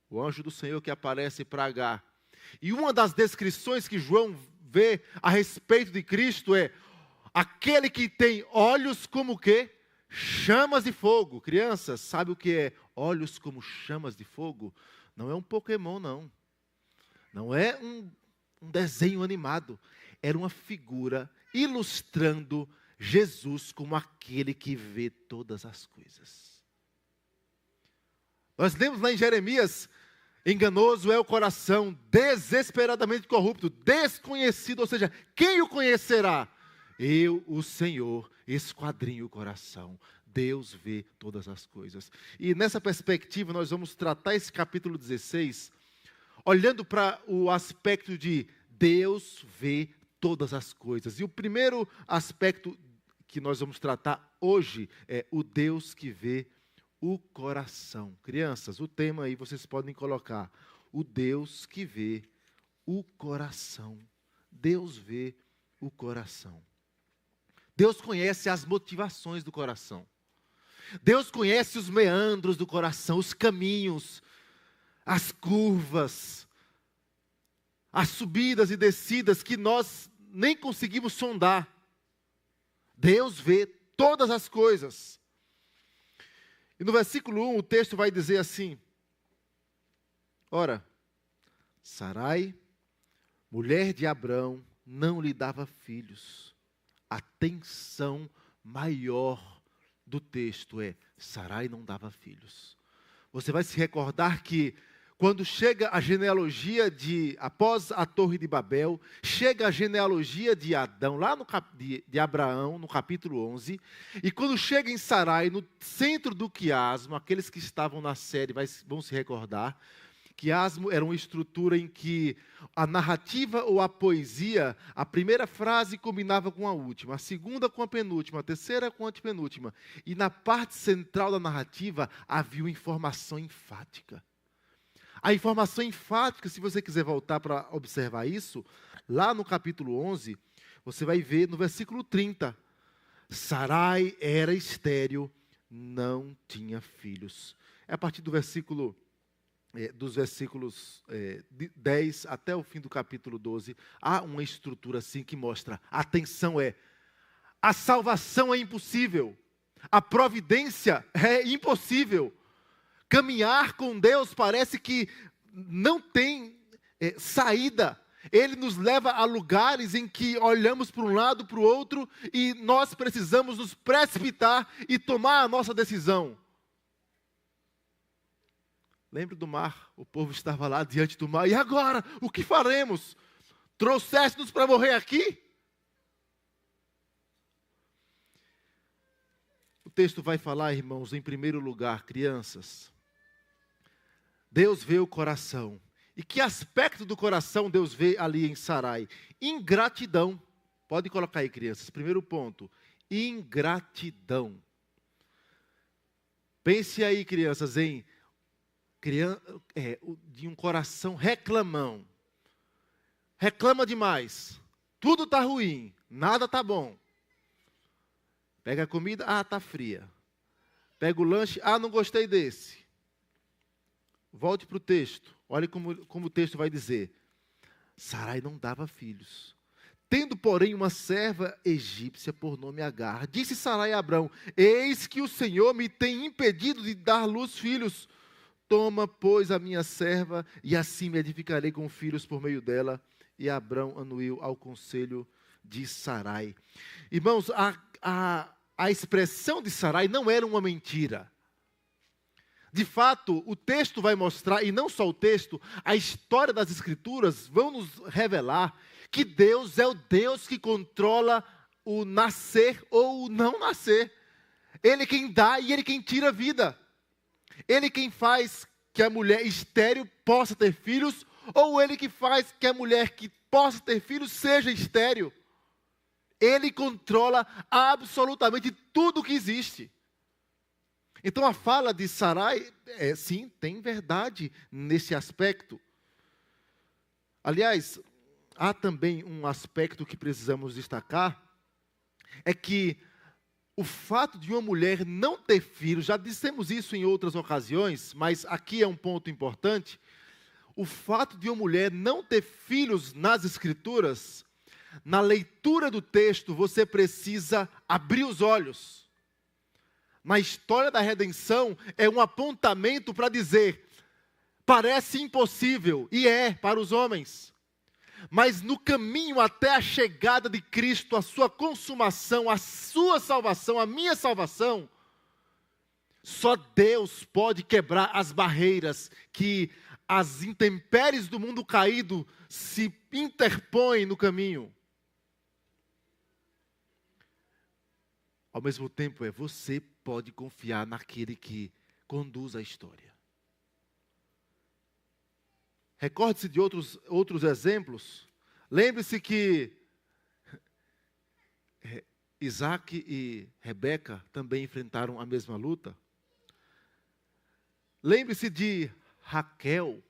o anjo do Senhor que aparece para Agar. E uma das descrições que João vê a respeito de Cristo é aquele que tem olhos como o quê? Chamas de fogo. Crianças, sabe o que é olhos como chamas de fogo? Não é um Pokémon, não. Não é um desenho animado. Era uma figura ilustrando Jesus como aquele que vê todas as coisas. Nós lemos lá em Jeremias: enganoso é o coração, desesperadamente corrupto, desconhecido, ou seja, quem o conhecerá? Eu, o Senhor, esquadrinho o coração. Deus vê todas as coisas. E nessa perspectiva nós vamos tratar esse capítulo 16, olhando para o aspecto de Deus vê todas as coisas. E o primeiro aspecto que nós vamos tratar hoje é o Deus que vê o coração. Crianças, o tema aí vocês podem colocar: o Deus que vê o coração. Deus vê o coração. Deus conhece as motivações do coração. Deus conhece os meandros do coração, os caminhos, as curvas, as subidas e descidas que nós nem conseguimos sondar. Deus vê todas as coisas. E no versículo 1 o texto vai dizer assim: ora, Sarai mulher de Abrão, não lhe dava filhos. A tensão maior do texto é: Sarai não dava filhos. Você vai se recordar que quando chega a genealogia após a Torre de Babel, chega a genealogia de Adão, lá de Abraão, no capítulo 11, e quando chega em Sarai, no centro do quiasmo, aqueles que estavam na série vão se recordar, quiasmo era uma estrutura em que a narrativa ou a poesia, a primeira frase combinava com a última, a segunda com a penúltima, a terceira com a antepenúltima, e na parte central da narrativa havia uma informação enfática. A informação enfática, se você quiser voltar para observar isso, lá no capítulo 11, você vai ver no versículo 30. Sarai era estéril, não tinha filhos. É a partir dos versículos 10 até o fim do capítulo 12, há uma estrutura assim que mostra, a atenção a salvação é impossível, a providência é impossível. Caminhar com Deus parece que não tem saída. Ele nos leva a lugares em que olhamos para um lado, para o outro, e nós precisamos nos precipitar e tomar a nossa decisão. Lembra do mar? O povo estava lá diante do mar. E agora? O que faremos? Trouxeste-nos para morrer aqui? O texto vai falar, irmãos, em primeiro lugar, crianças, Deus vê o coração. E que aspecto do coração Deus vê ali em Sarai? Ingratidão. Pode colocar aí, crianças. Primeiro ponto. Ingratidão. Pense aí, crianças, de um coração reclamão. Reclama demais. Tudo está ruim. Nada está bom. Pega a comida. Está fria. Pega o lanche. Não gostei desse. Volte para o texto. Olha como o texto vai dizer. Sarai não dava filhos. Tendo, porém, uma serva egípcia por nome Agar, disse Sarai a Abrão: eis que o Senhor me tem impedido de dar luz filhos. Toma, pois, a minha serva, e assim me edificarei com filhos por meio dela. E Abrão anuiu ao conselho de Sarai. Irmãos, a expressão de Sarai não era uma mentira. De fato, o texto vai mostrar, e não só o texto, a história das Escrituras vão nos revelar que Deus é o Deus que controla o nascer ou o não nascer. Ele quem dá e Ele quem tira a vida. Ele quem faz que a mulher estéril possa ter filhos, ou Ele que faz que a mulher que possa ter filhos seja estéril. Ele controla absolutamente tudo que existe. Então a fala de Sarai, sim, tem verdade nesse aspecto. Aliás, há também um aspecto que precisamos destacar, é que o fato de uma mulher não ter filhos, já dissemos isso em outras ocasiões, mas aqui é um ponto importante, o fato de uma mulher não ter filhos nas Escrituras, na leitura do texto você precisa abrir os olhos. Na história da redenção, é um apontamento para dizer, parece impossível, e é para os homens. Mas no caminho até a chegada de Cristo, a sua consumação, a sua salvação, a minha salvação, só Deus pode quebrar as barreiras que as intempéries do mundo caído se interpõem no caminho. Ao mesmo tempo, você pode confiar naquele que conduz a história. Recorde-se de outros exemplos. Lembre-se que Isaac e Rebeca também enfrentaram a mesma luta. Lembre-se de Raquel.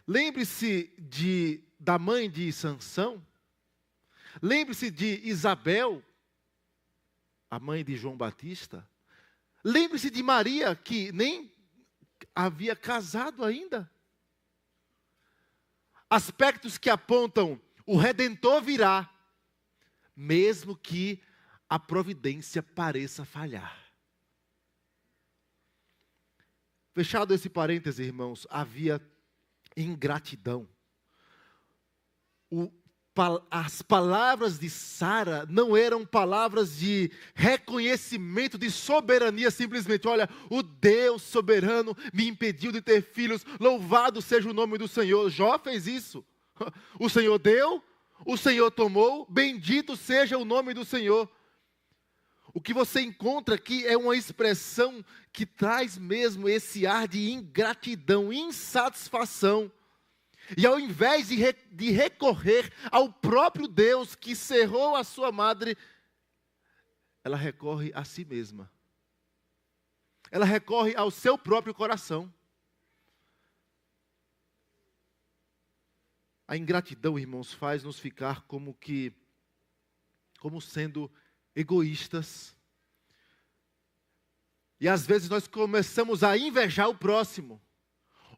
Lembre-se da mãe de Sansão. Lembre-se de Isabel, a mãe de João Batista. Lembre-se de Maria, que nem havia casado ainda. Aspectos que apontam, o Redentor virá, mesmo que a providência pareça falhar. Fechado esse parêntese, irmãos, havia ingratidão. as palavras de Sara não eram palavras de reconhecimento, de soberania, simplesmente, olha, o Deus soberano me impediu de ter filhos, louvado seja o nome do Senhor. Jó fez isso. O Senhor deu, o Senhor tomou, bendito seja o nome do Senhor. O que você encontra aqui é uma expressão que traz mesmo esse ar de ingratidão, insatisfação. E ao invés de recorrer ao próprio Deus que cerrou a sua madre, ela recorre a si mesma. Ela recorre ao seu próprio coração. A ingratidão, irmãos, faz nos ficar como sendo egoístas. E às vezes nós começamos a invejar o próximo.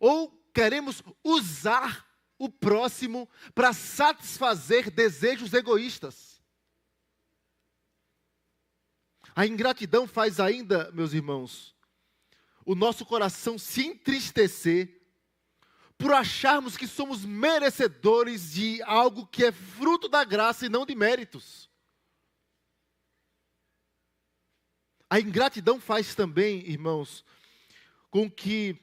Ou queremos usar o próximo para satisfazer desejos egoístas. A ingratidão faz ainda, meus irmãos, o nosso coração se entristecer por acharmos que somos merecedores de algo que é fruto da graça e não de méritos. A ingratidão faz também, irmãos, com que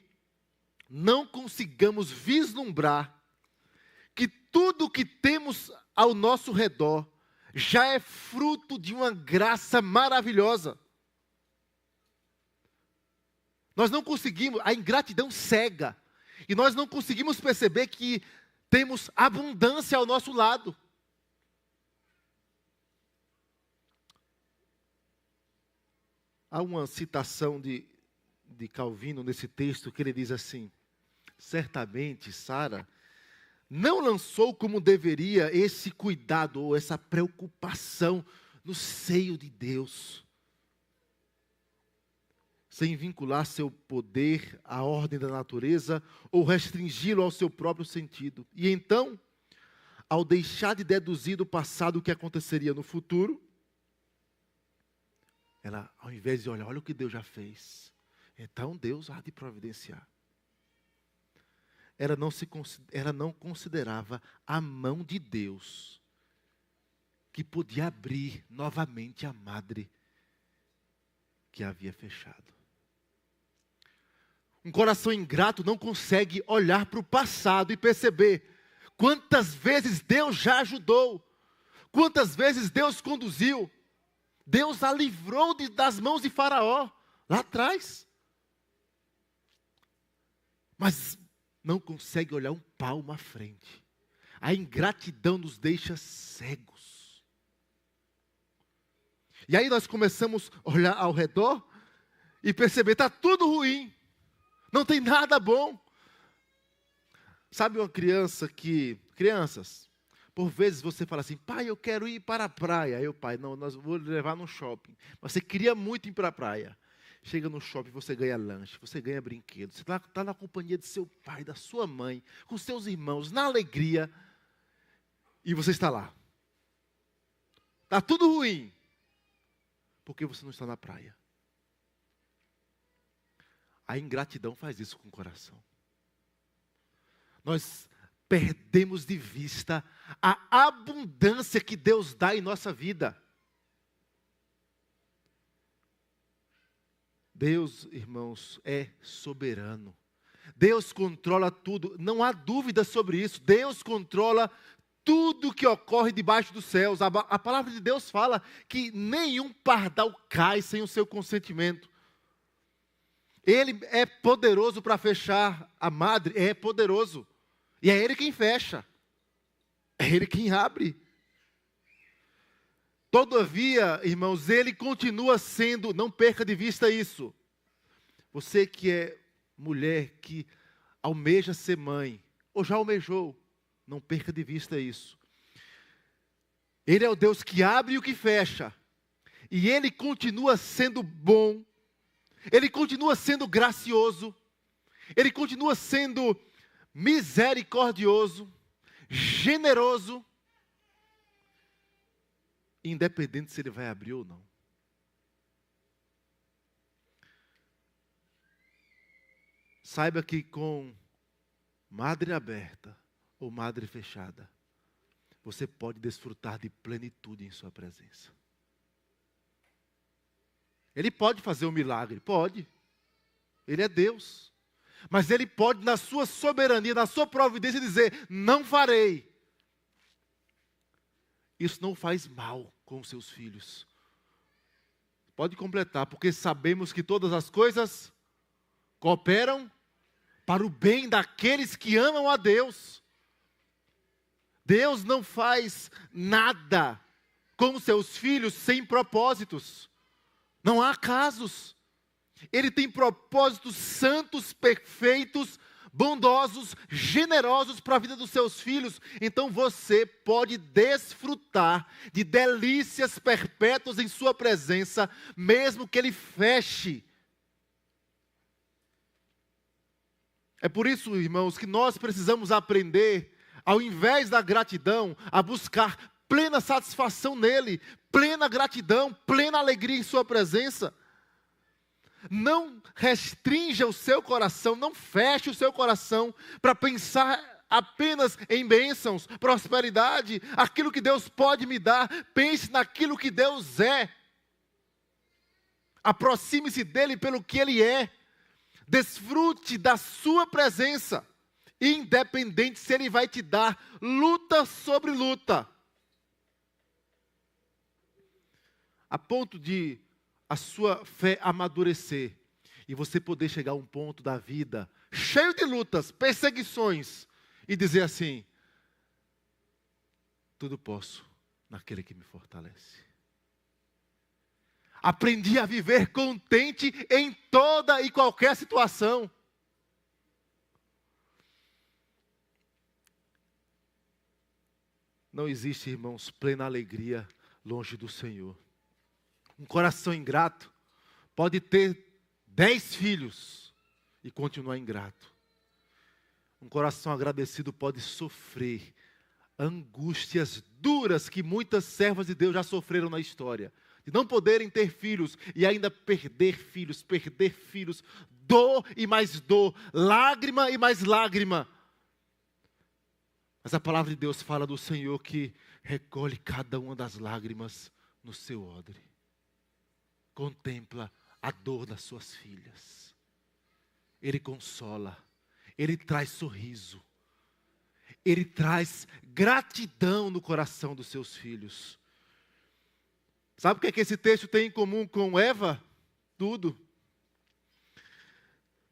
não consigamos vislumbrar que tudo o que temos ao nosso redor já é fruto de uma graça maravilhosa. Nós não conseguimos, a ingratidão cega, e nós não conseguimos perceber que temos abundância ao nosso lado. Há uma citação de Calvino nesse texto que ele diz assim: certamente Sara não lançou como deveria esse cuidado ou essa preocupação no seio de Deus, sem vincular seu poder à ordem da natureza ou restringi-lo ao seu próprio sentido. E então, ao deixar de deduzir do passado o que aconteceria no futuro, ela, ao invés de olhar, olha o que Deus já fez, então Deus há de providenciar. Ela não considerava a mão de Deus que podia abrir novamente a madre que havia fechado. Um coração ingrato não consegue olhar para o passado e perceber quantas vezes Deus já ajudou, quantas vezes Deus conduziu. Deus a livrou das mãos de Faraó, lá atrás. Mas não consegue olhar um palmo à frente. A ingratidão nos deixa cegos. E aí nós começamos a olhar ao redor e perceber, está tudo ruim. Não tem nada bom. Sabe uma criança crianças, por vezes você fala assim, pai, eu quero ir para a praia. Aí o pai, não, nós vamos levar no shopping. Você queria muito ir para a praia. Chega no shopping, você ganha lanche, você ganha brinquedo. Você está na companhia de seu pai, da sua mãe, com seus irmãos, na alegria. E você está lá. Está tudo ruim. Porque você não está na praia. A ingratidão faz isso com o coração. Nós perdemos de vista a abundância que Deus dá em nossa vida. Deus, irmãos, é soberano. Deus controla tudo. Não há dúvida sobre isso. Deus controla tudo que ocorre debaixo dos céus. A palavra de Deus fala que nenhum pardal cai sem o seu consentimento. Ele é poderoso para fechar a madre, é poderoso. E é Ele quem fecha. É Ele quem abre. Todavia, irmãos, Ele continua sendo, não perca de vista isso. Você que é mulher, que almeja ser mãe, ou já almejou, não perca de vista isso. Ele é o Deus que abre e o que fecha. E Ele continua sendo bom. Ele continua sendo gracioso. Ele continua sendo misericordioso, generoso, independente se Ele vai abrir ou não. Saiba que com madre aberta ou madre fechada, você pode desfrutar de plenitude em sua presença. Ele pode fazer um milagre, pode. Ele é Deus. Mas Ele pode, na sua soberania, na sua providência, dizer, não farei. Isso não faz mal com os seus filhos. Pode completar, porque sabemos que todas as coisas cooperam para o bem daqueles que amam a Deus. Deus não faz nada com os seus filhos sem propósitos. Não há acasos. Ele tem propósitos santos, perfeitos, bondosos, generosos para a vida dos seus filhos. Então você pode desfrutar de delícias perpétuas em sua presença, mesmo que Ele feche. É por isso, irmãos, que nós precisamos aprender, ao invés da gratidão, a buscar plena satisfação nele, plena gratidão, plena alegria em sua presença. Não restrinja o seu coração, não feche o seu coração para pensar apenas em bênçãos, prosperidade, aquilo que Deus pode me dar. Pense naquilo que Deus é. Aproxime-se dele pelo que ele é. Desfrute da sua presença, independente se ele vai te dar luta sobre luta. A ponto de a sua fé amadurecer e você poder chegar a um ponto da vida cheio de lutas, perseguições e dizer assim: tudo posso naquele que me fortalece. Aprendi a viver contente em toda e qualquer situação. Não existe, irmãos, plena alegria longe do Senhor. Um coração ingrato pode ter 10 filhos e continuar ingrato. Um coração agradecido pode sofrer angústias duras que muitas servas de Deus já sofreram na história. De não poderem ter filhos e ainda perder filhos, dor e mais dor, lágrima e mais lágrima. Mas a palavra de Deus fala do Senhor que recolhe cada uma das lágrimas no seu odre. Contempla a dor das suas filhas. Ele consola, Ele traz sorriso, Ele traz gratidão no coração dos seus filhos. Sabe o que é que esse texto tem em comum com Eva? Tudo.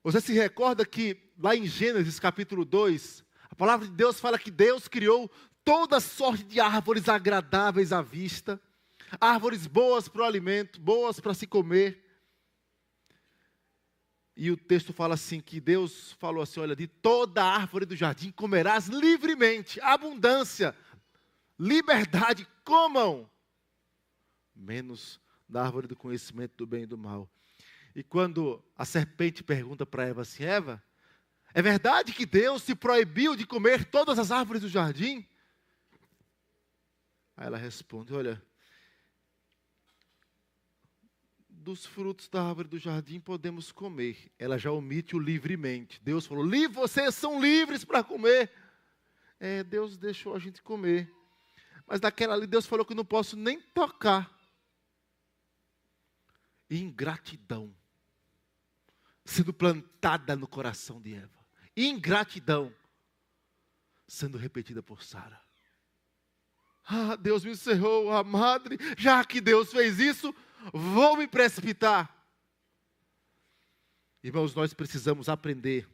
Você se recorda que lá em Gênesis capítulo 2, a palavra de Deus fala que Deus criou toda sorte de árvores agradáveis à vista, árvores boas para o alimento, boas para se comer. E o texto fala assim, que Deus falou assim, olha, de toda árvore do jardim comerás livremente, abundância, liberdade, comam, menos da árvore do conhecimento do bem e do mal. E quando a serpente pergunta para Eva assim, Eva, é verdade que Deus te proibiu de comer todas as árvores do jardim? Aí ela responde, olha, dos frutos da árvore do jardim podemos comer. Ela já omite o livremente. Deus falou, vocês são livres para comer. Deus deixou a gente comer. Mas naquela ali Deus falou que eu não posso nem tocar. Ingratidão sendo plantada no coração de Eva. Ingratidão sendo repetida por Sara. Deus me cerrou a madre, já que Deus fez isso, vou me precipitar. Irmãos, nós precisamos aprender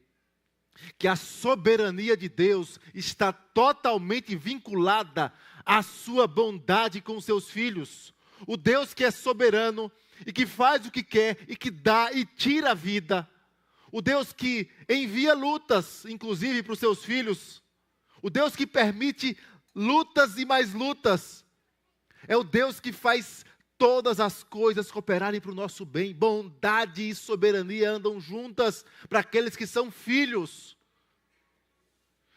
que a soberania de Deus está totalmente vinculada à sua bondade com seus filhos. O Deus que é soberano e que faz o que quer e que dá e tira a vida. O Deus que envia lutas, inclusive para os seus filhos. O Deus que permite lutas e mais lutas. É o Deus que faz todas as coisas cooperarem para o nosso bem. Bondade e soberania andam juntas para aqueles que são filhos.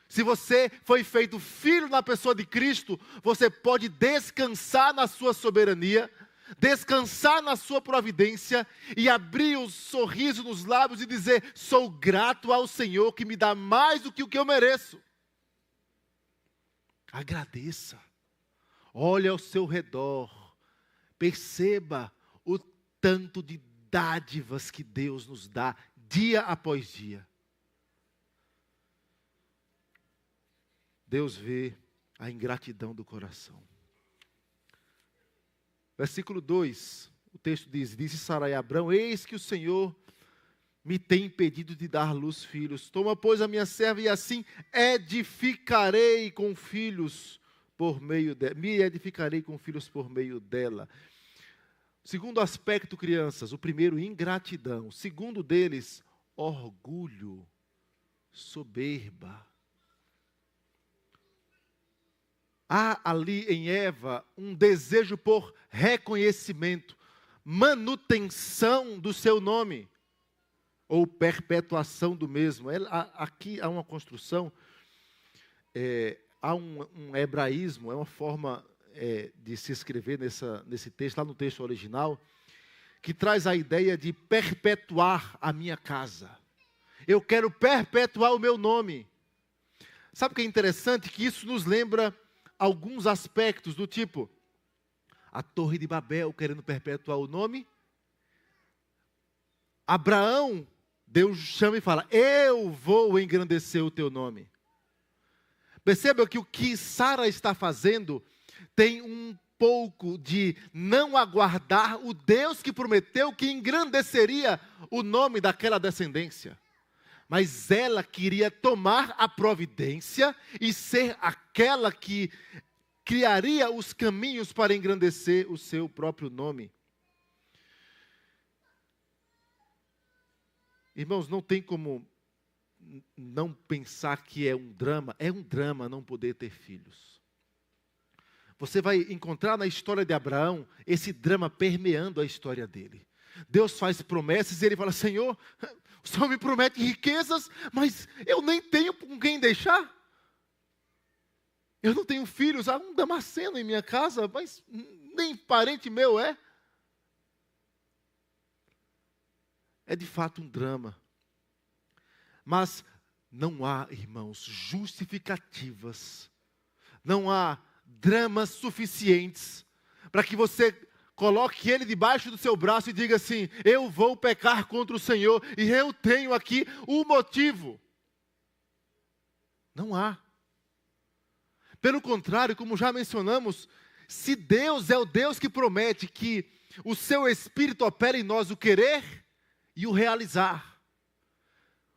Se você foi feito filho na pessoa de Cristo, você pode descansar na sua soberania, descansar na sua providência e abrir o sorriso nos lábios e dizer, sou grato ao Senhor que me dá mais do que o que eu mereço. Agradeça. Olhe ao seu redor, perceba o tanto de dádivas que Deus nos dá dia após dia. Deus vê a ingratidão do coração. Versículo 2, o texto diz: disse Sarai a Abrão: eis que o Senhor me tem impedido de dar luz filhos. Toma, pois, a minha serva, e assim edificarei com filhos por meio dela. Me edificarei com filhos por meio dela. Segundo aspecto, crianças, o primeiro, ingratidão. O segundo deles, orgulho, soberba. Há ali em Eva um desejo por reconhecimento, manutenção do seu nome, ou perpetuação do mesmo. Aqui há uma construção, há um hebraísmo, é uma forma de se escrever nesse texto, lá no texto original, que traz a ideia de perpetuar a minha casa. Eu quero perpetuar o meu nome. Sabe o que é interessante? Que isso nos lembra alguns aspectos do tipo, a Torre de Babel querendo perpetuar o nome. Abraão, Deus chama e fala: eu vou engrandecer o teu nome. Perceba que o que Sara está fazendo tem um pouco de não aguardar o Deus que prometeu que engrandeceria o nome daquela descendência. Mas ela queria tomar a providência e ser aquela que criaria os caminhos para engrandecer o seu próprio nome. Irmãos, não tem como não pensar que é um drama não poder ter filhos. Você vai encontrar na história de Abraão esse drama permeando a história dele. Deus faz promessas e ele fala: Senhor, o Senhor me promete riquezas, mas eu nem tenho com quem deixar. Eu não tenho filhos, há um Damasceno em minha casa, mas nem parente meu é. É de fato um drama. Mas não há, irmãos, justificativas. Não há dramas suficientes para que você coloque ele debaixo do seu braço e diga assim: eu vou pecar contra o Senhor e eu tenho aqui o motivo. Não há. Pelo contrário, como já mencionamos, se Deus é o Deus que promete que o seu Espírito opera em nós o querer e o realizar.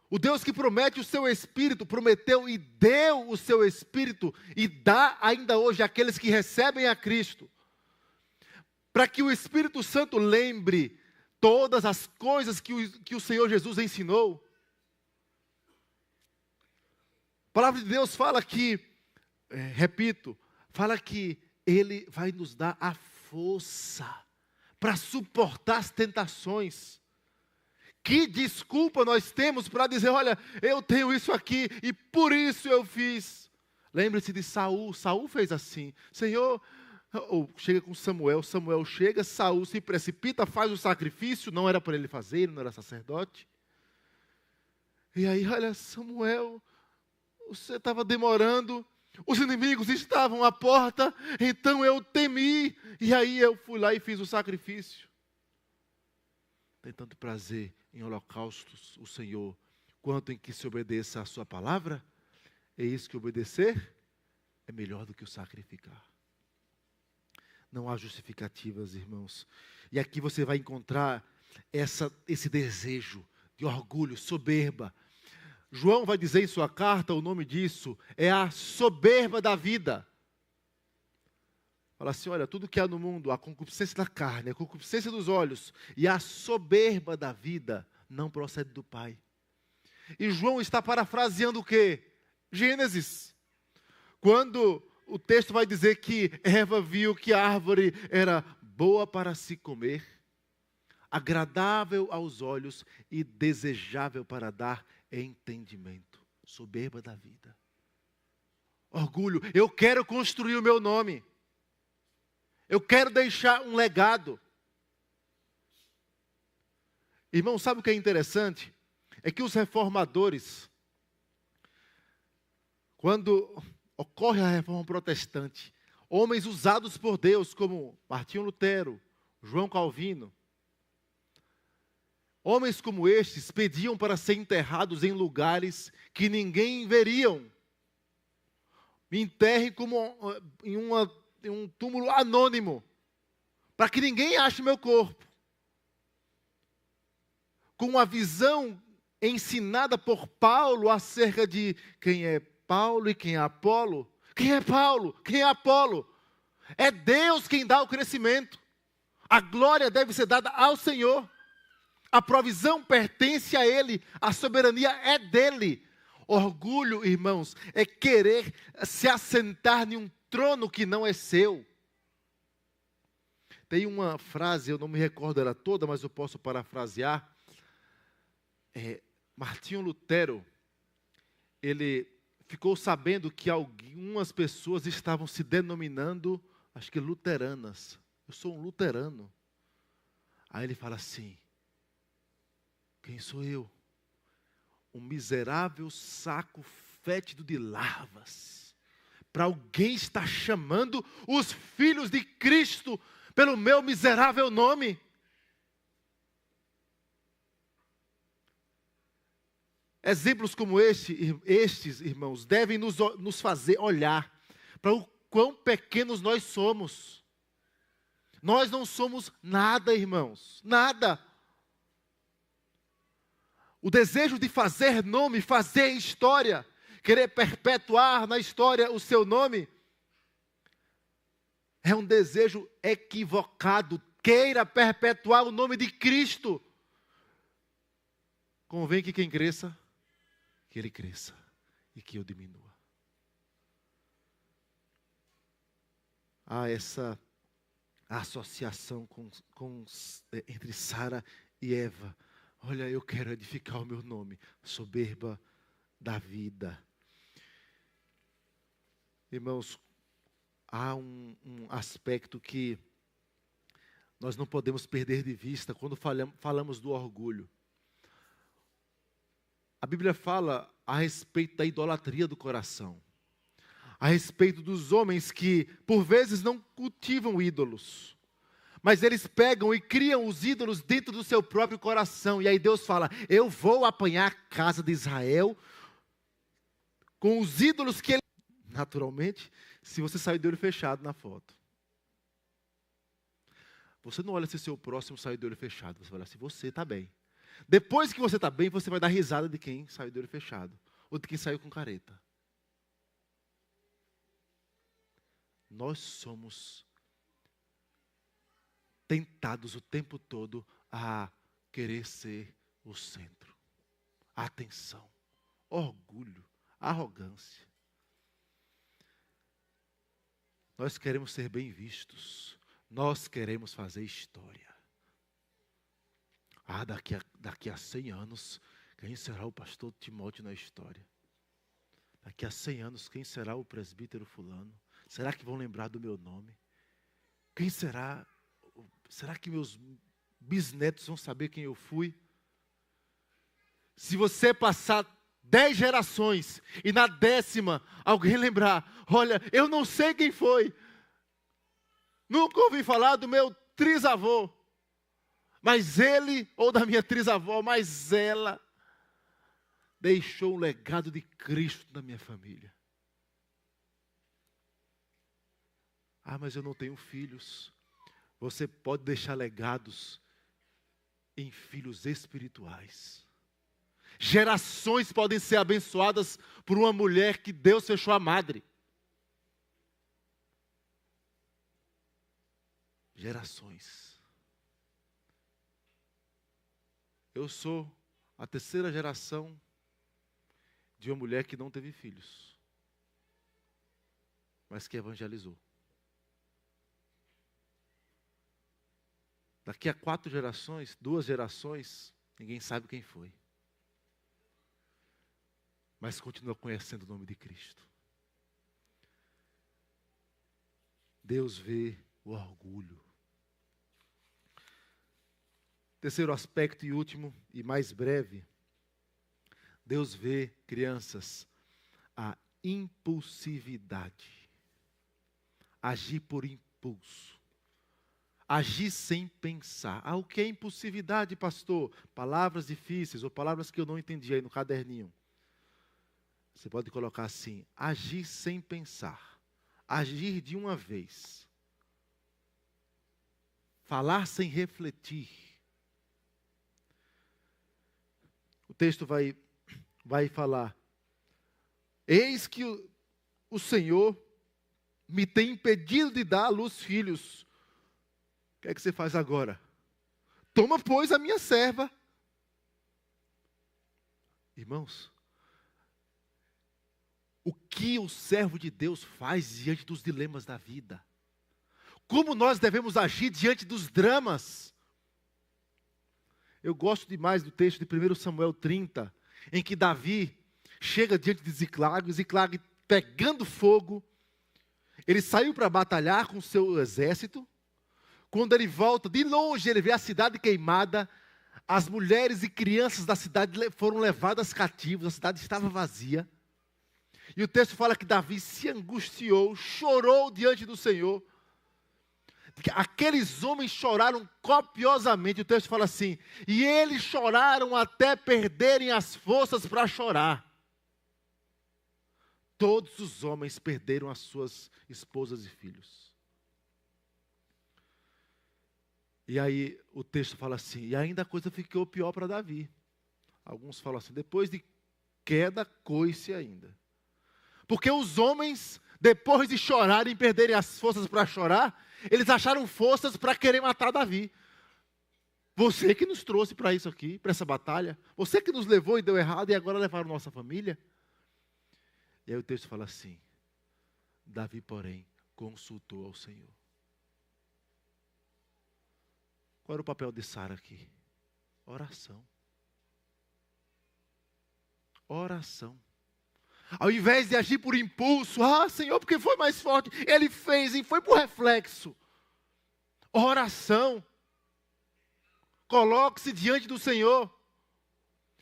O Deus que promete o seu Espírito, prometeu e deu o seu Espírito e dá ainda hoje àqueles que recebem a Cristo. Para que o Espírito Santo lembre todas as coisas que o Senhor Jesus ensinou. A palavra de Deus fala que, repito, fala que Ele vai nos dar a força para suportar as tentações. Que desculpa nós temos para dizer: olha, eu tenho isso aqui e por isso eu fiz. Lembre-se de Saul. Saul fez assim: Senhor, ou chega com Samuel, Samuel chega, Saul se precipita, faz o sacrifício, não era para ele fazer, ele não era sacerdote. E aí, olha, Samuel, você estava demorando, os inimigos estavam à porta, então eu temi, e aí eu fui lá e fiz o sacrifício. Tem tanto prazer em holocaustos o Senhor, quanto em que se obedeça a sua palavra. É isso que obedecer é melhor do que o sacrificar. Não há justificativas, irmãos. E aqui você vai encontrar esse desejo de orgulho, soberba. João vai dizer em sua carta, o nome disso é a soberba da vida. Fala assim: olha, tudo que há no mundo, a concupiscência da carne, a concupiscência dos olhos e a soberba da vida não procede do Pai. E João está parafraseando o quê? Gênesis. Quando o texto vai dizer que Eva viu que a árvore era boa para se comer, agradável aos olhos e desejável para dar entendimento. Soberba da vida. Orgulho. Eu quero construir o meu nome. Eu quero deixar um legado. Irmão, sabe o que é interessante? É que os reformadores, quando ocorre a reforma protestante, Homens usados por Deus, como Martinho Lutero, João Calvino. Homens como estes pediam para ser enterrados em lugares que ninguém veriam. Me enterrem em um túmulo anônimo, para que ninguém ache meu corpo. Com uma visão ensinada por Paulo acerca de quem é Paulo e quem é Apolo. Quem é Paulo? Quem é Apolo? É Deus quem dá o crescimento. A glória deve ser dada ao Senhor. A provisão pertence a Ele. A soberania é dEle. Orgulho, irmãos, é querer se assentar em um trono que não é seu. Tem uma frase, eu não me recordo ela toda, mas eu posso parafrasear. Martinho Lutero, ele ficou sabendo que algumas pessoas estavam se denominando, acho que luteranas. Eu sou um luterano. Aí ele fala assim: quem sou eu? Um miserável saco fétido de larvas. Para alguém estar chamando os filhos de Cristo pelo meu miserável nome. Exemplos como estes, irmãos, devem nos fazer olhar para o quão pequenos nós somos. Nós não somos nada, irmãos, nada. O desejo de fazer nome, fazer história, querer perpetuar na história o seu nome, é um desejo equivocado. Queira perpetuar o nome de Cristo. Convém que quem cresça, que ele cresça e que eu diminua. Há essa associação entre Sara e Eva. Olha, eu quero edificar o meu nome. Soberba da vida. Irmãos, há um aspecto que nós não podemos perder de vista quando falamos do orgulho. A Bíblia fala a respeito da idolatria do coração. A respeito dos homens que, por vezes, não cultivam ídolos. Mas eles pegam e criam os ídolos dentro do seu próprio coração. E aí Deus fala: eu vou apanhar a casa de Israel com os ídolos que ele... Naturalmente, se você sair de olho fechado na foto. Você não olha se o seu próximo saiu de olho fechado. Você vai olhar se você está bem. Depois que você está bem, você vai dar risada de quem saiu de olho fechado. Ou de quem saiu com careta. Nós somos tentados o tempo todo a querer ser o centro. Atenção, orgulho, arrogância. Nós queremos ser bem vistos. Nós queremos fazer história. Daqui a 100 anos, quem será o pastor Timóteo na história? Daqui a 100 anos, quem será o presbítero fulano? Será que vão lembrar do meu nome? Quem será? Será que meus bisnetos vão saber quem eu fui? Se você passar 10 gerações e na 10ª alguém lembrar: olha, eu não sei quem foi. Nunca ouvi falar do meu trisavô. Mas ele, ou da minha trisavó, mas ela deixou um legado de Cristo na minha família. Ah, mas eu não tenho filhos. Você pode deixar legados em filhos espirituais. Gerações podem ser abençoadas por uma mulher que Deus fechou a madre. Gerações. Eu sou a 3ª geração de uma mulher que não teve filhos, mas que evangelizou. Daqui a 4 gerações, 2 gerações, ninguém sabe quem foi. Mas continua conhecendo o nome de Cristo. Deus vê o orgulho. Terceiro aspecto e último e mais breve. Deus vê, crianças, a impulsividade. agir por impulso. Agir sem pensar. O que é impulsividade, pastor? Palavras difíceis ou palavras que eu não entendi aí no caderninho. Você pode colocar assim: agir sem pensar. Agir de uma vez. Falar sem refletir. O texto vai falar: eis que o Senhor me tem impedido de dar à luz filhos. O que é que você faz agora? Toma, pois, a minha serva. Irmãos, o que o servo de Deus faz diante dos dilemas da vida? Como nós devemos agir diante dos dramas? Eu gosto demais do texto de 1 Samuel 30, em que Davi chega diante de Ziclag, Ziclag pegando fogo. Ele saiu para batalhar com o seu exército. Quando ele volta, de longe ele vê a cidade queimada. As mulheres e crianças da cidade foram levadas cativas, a cidade estava vazia. E o texto fala que Davi se angustiou, chorou diante do Senhor. Aqueles homens choraram copiosamente. O texto fala assim: e eles choraram até perderem as forças para chorar. Todos os homens perderam as suas esposas e filhos. E aí o texto fala assim: e ainda a coisa ficou pior para Davi. Alguns falam assim: depois de queda, coi-se ainda. Porque os homens, depois de chorarem e perderem as forças para chorar, eles acharam forças para querer matar Davi. Você que nos trouxe para isso aqui, para essa batalha. Você que nos levou e deu errado e agora levaram nossa família. E aí o texto fala assim: Davi, porém, consultou ao Senhor. Qual era o papel de Sara aqui? Oração. Oração. Ao invés de agir por impulso, Senhor, porque foi mais forte, ele fez e foi por reflexo. Oração. Coloque-se diante do Senhor.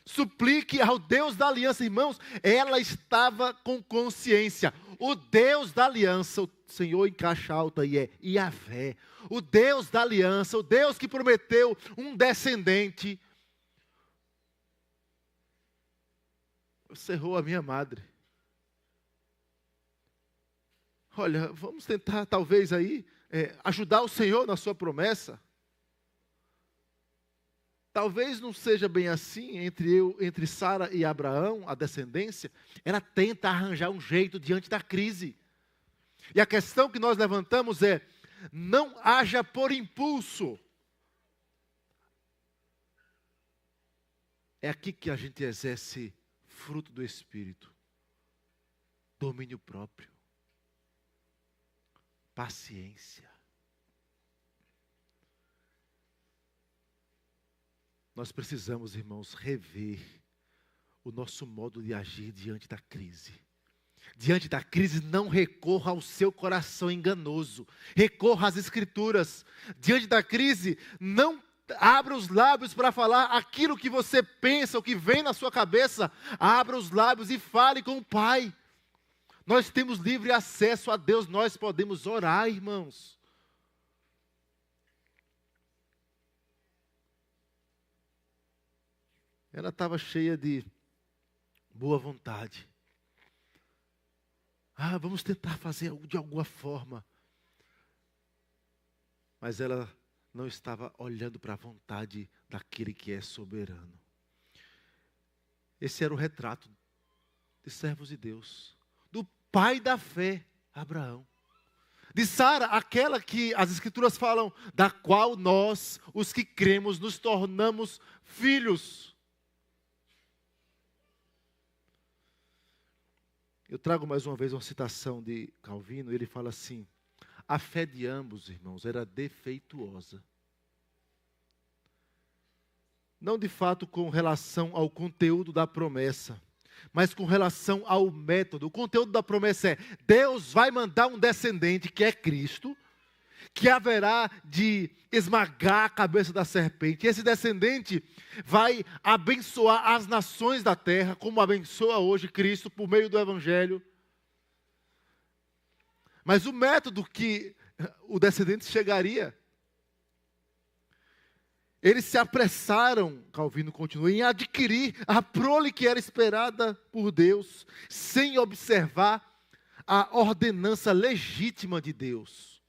Suplique ao Deus da aliança, irmãos. Ela estava com consciência. O Deus da aliança, o Senhor em caixa alta aí é Yahvé. O Deus da aliança, o Deus que prometeu um descendente. Cerrou a minha madre. Olha, vamos tentar talvez aí ajudar o Senhor na sua promessa. Talvez não seja bem assim entre Sara e Abraão, a descendência. Ela tenta arranjar um jeito diante da crise. E a questão que nós levantamos é: não haja por impulso. É aqui que a gente exerce fruto do Espírito. Domínio próprio. Paciência. Nós precisamos, irmãos, rever o nosso modo de agir diante da crise. Diante da crise, não recorra ao seu coração enganoso. Recorra às Escrituras. Diante da crise, não abra os lábios para falar aquilo que você pensa, o que vem na sua cabeça. Abra os lábios e fale com o Pai. Nós temos livre acesso a Deus, nós podemos orar, irmãos. Ela estava cheia de boa vontade. Vamos tentar fazer de alguma forma. Mas ela não estava olhando para a vontade daquele que é soberano. Esse era o retrato de servos de Deus. Do pai da fé, Abraão. De Sara, aquela que as Escrituras falam, da qual nós, os que cremos, nos tornamos filhos. Eu trago mais uma vez uma citação de Calvino. Ele fala assim: a fé de ambos, irmãos, era defeituosa. Não de fato com relação ao conteúdo da promessa, mas com relação ao método. O conteúdo da promessa é: Deus vai mandar um descendente, que é Cristo, que haverá de esmagar a cabeça da serpente. Esse descendente vai abençoar as nações da terra, como abençoa hoje Cristo por meio do Evangelho. mas o método que o descendente chegaria. Eles se apressaram, Calvino continua, em adquirir a prole que era esperada por Deus, sem observar a ordenança legítima de Deus.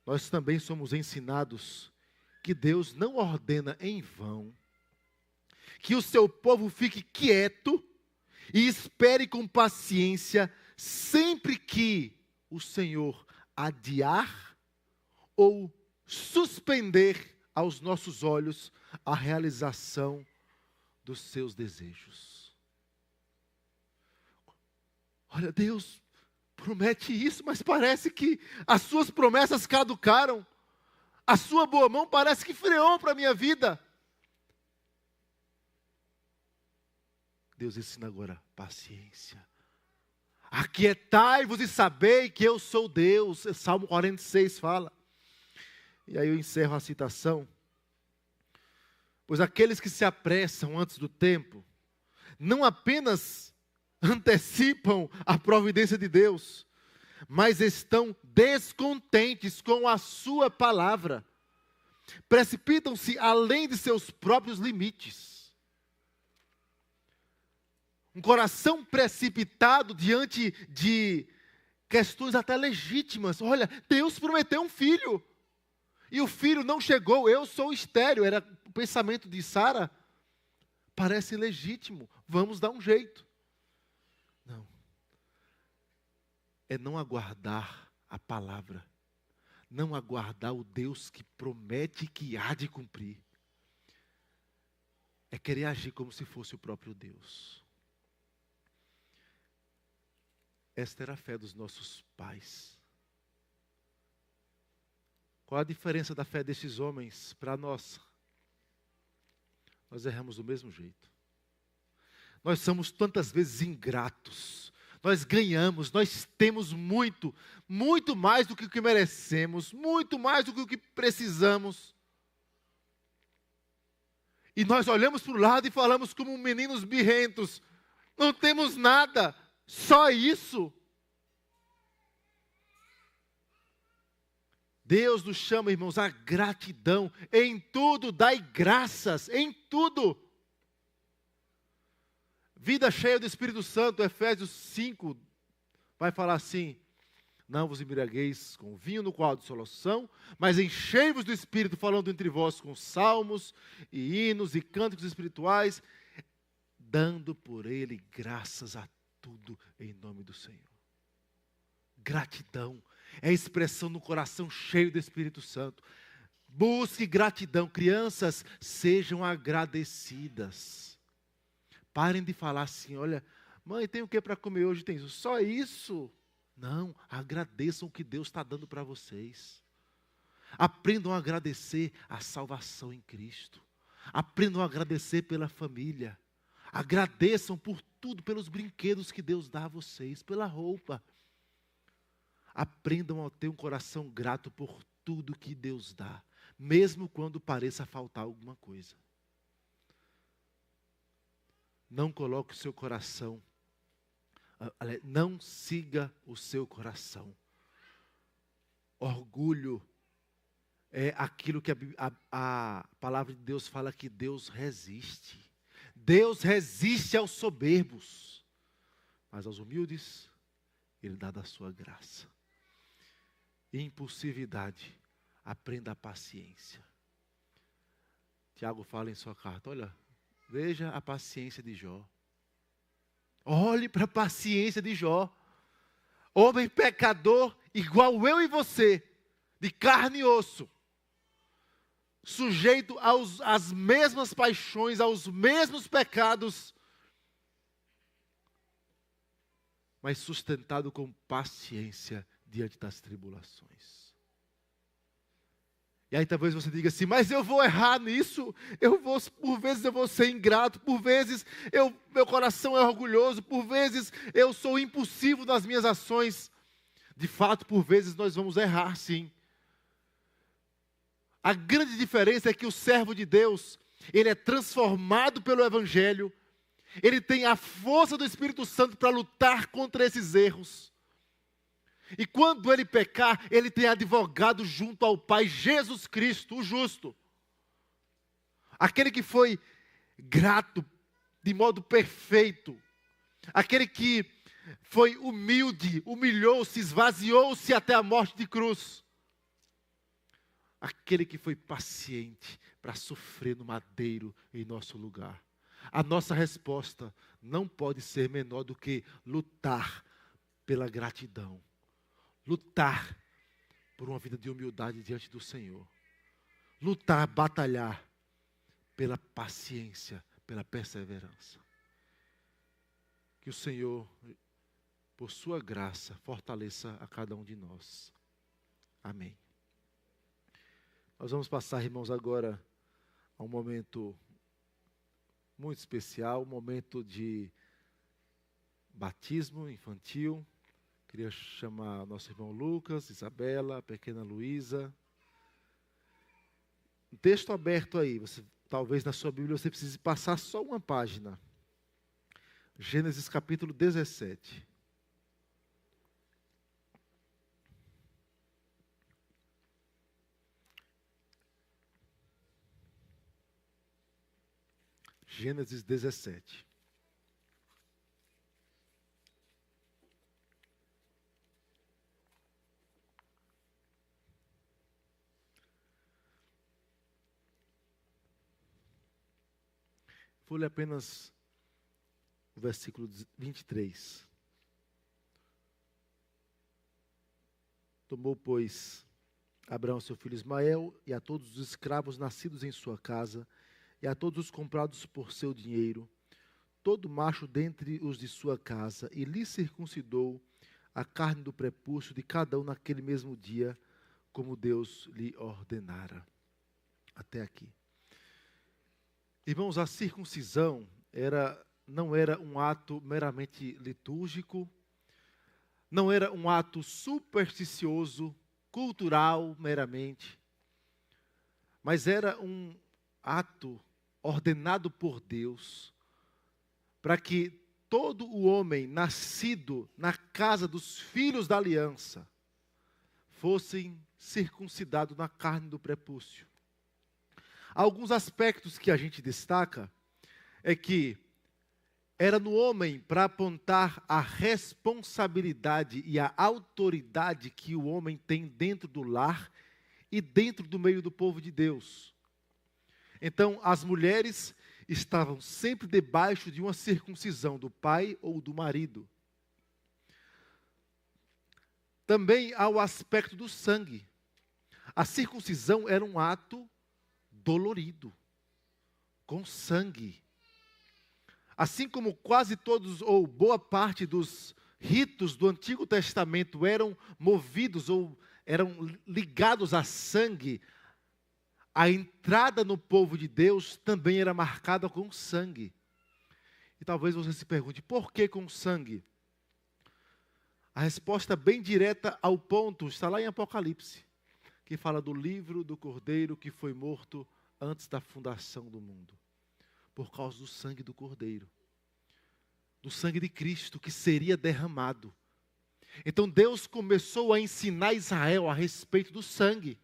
Nós também somos ensinados que Deus não ordena em vão, que o seu povo fique quieto e espere com paciência, sempre que o Senhor adiar ou suspender aos nossos olhos a realização dos seus desejos. Olha, Deus promete isso, mas parece que as suas promessas caducaram. A sua boa mão parece que freou para a minha vida. Deus ensina agora paciência. Aquietai-vos e sabei que eu sou Deus. Salmo 46 fala. E aí eu encerro a citação. Pois aqueles que se apressam antes do tempo, não apenas antecipam a providência de Deus, mas estão descontentes com a sua palavra. Precipitam-se além de seus próprios limites. Um coração precipitado diante de questões até legítimas. Olha, Deus prometeu um filho. E o filho não chegou, eu sou estéril. Era o pensamento de Sara. Parece legítimo, vamos dar um jeito. Não. É não aguardar a palavra. Não aguardar o Deus que promete que há de cumprir. É querer agir como se fosse o próprio Deus. Esta era a fé dos nossos pais. Qual a diferença da fé desses homens para a nossa? Nós erramos do mesmo jeito. Nós somos tantas vezes ingratos. Nós ganhamos, nós temos muito, muito mais do que o que merecemos, muito mais do que o que precisamos. E nós olhamos para o lado e falamos como meninos birrentos. Não temos nada, só isso. Deus nos chama, irmãos, à gratidão. Em tudo dai graças, em tudo. Vida cheia do Espírito Santo, Efésios 5, vai falar assim: não vos embriagueis com vinho no qual há dissolução, mas enchei-vos do Espírito, falando entre vós com salmos e hinos e cânticos espirituais, dando por ele graças a tudo em nome do Senhor. Gratidão é a expressão no coração cheio do Espírito Santo. Busque gratidão. Crianças, sejam agradecidas. Parem de falar assim: olha, mãe, tem o que para comer hoje? Tem isso. Só isso? Não, agradeçam o que Deus está dando para vocês. Aprendam a agradecer a salvação em Cristo. Aprendam a agradecer pela família. Agradeçam por tudo, pelos brinquedos que Deus dá a vocês, pela roupa. Aprendam a ter um coração grato por tudo que Deus dá, mesmo quando pareça faltar alguma coisa. Não coloque o seu coração, não siga o seu coração. Orgulho é aquilo que a palavra de Deus fala que Deus resiste. Deus resiste aos soberbos, mas aos humildes Ele dá da sua graça. Impulsividade, aprenda a paciência. Tiago fala em sua carta: olha, veja a paciência de Jó. Olhe para a paciência de Jó. Homem pecador, igual eu e você, de carne e osso, sujeito às mesmas paixões, aos mesmos pecados, mas sustentado com paciência diante das tribulações. E aí talvez você diga assim: mas eu vou errar nisso, por vezes eu vou ser ingrato, por vezes meu coração é orgulhoso, por vezes eu sou impulsivo nas minhas ações. De fato, por vezes nós vamos errar, sim. A grande diferença é que o servo de Deus, ele é transformado pelo Evangelho, ele tem a força do Espírito Santo para lutar contra esses erros. E quando ele pecar, ele tem advogado junto ao Pai, Jesus Cristo, o justo. Aquele que foi grato de modo perfeito. Aquele que foi humilde, humilhou-se, esvaziou-se até a morte de cruz. Aquele que foi paciente para sofrer no madeiro em nosso lugar. A nossa resposta não pode ser menor do que lutar pela gratidão. Lutar por uma vida de humildade diante do Senhor. Lutar, batalhar pela paciência, pela perseverança. Que o Senhor, por sua graça, fortaleça a cada um de nós. Amém. Nós vamos passar, irmãos, agora a um momento muito especial, um momento de batismo infantil. Queria chamar nosso irmão Lucas, Isabela, a pequena Luísa. Um texto aberto aí, talvez na sua Bíblia você precise passar só uma página. Gênesis capítulo 17. Gênesis 17. Vou ler apenas o versículo 23. Tomou, pois, Abraão seu filho Ismael e a todos os escravos nascidos em sua casa, e a todos os comprados por seu dinheiro, todo macho dentre os de sua casa, e lhe circuncidou a carne do prepúcio de cada um naquele mesmo dia, como Deus lhe ordenara. Até aqui. Irmãos, a circuncisão não era um ato meramente litúrgico, não era um ato supersticioso, cultural meramente, mas era um ato ordenado por Deus para que todo o homem nascido na casa dos filhos da aliança fossem circuncidados na carne do prepúcio. Alguns aspectos que a gente destaca é que era no homem para apontar a responsabilidade e a autoridade que o homem tem dentro do lar e dentro do meio do povo de Deus. Então, as mulheres estavam sempre debaixo de uma circuncisão do pai ou do marido. Também há o aspecto do sangue. A circuncisão era um ato dolorido, com sangue. Assim como quase todos, ou boa parte dos ritos do Antigo Testamento eram movidos ou eram ligados a sangue, a entrada no povo de Deus também era marcada com sangue. E talvez você se pergunte, por que com sangue? A resposta bem direta ao ponto está lá em Apocalipse, que fala do livro do Cordeiro que foi morto antes da fundação do mundo. Por causa do sangue do Cordeiro. Do sangue de Cristo que seria derramado. Então Deus começou a ensinar Israel a respeito do sangue.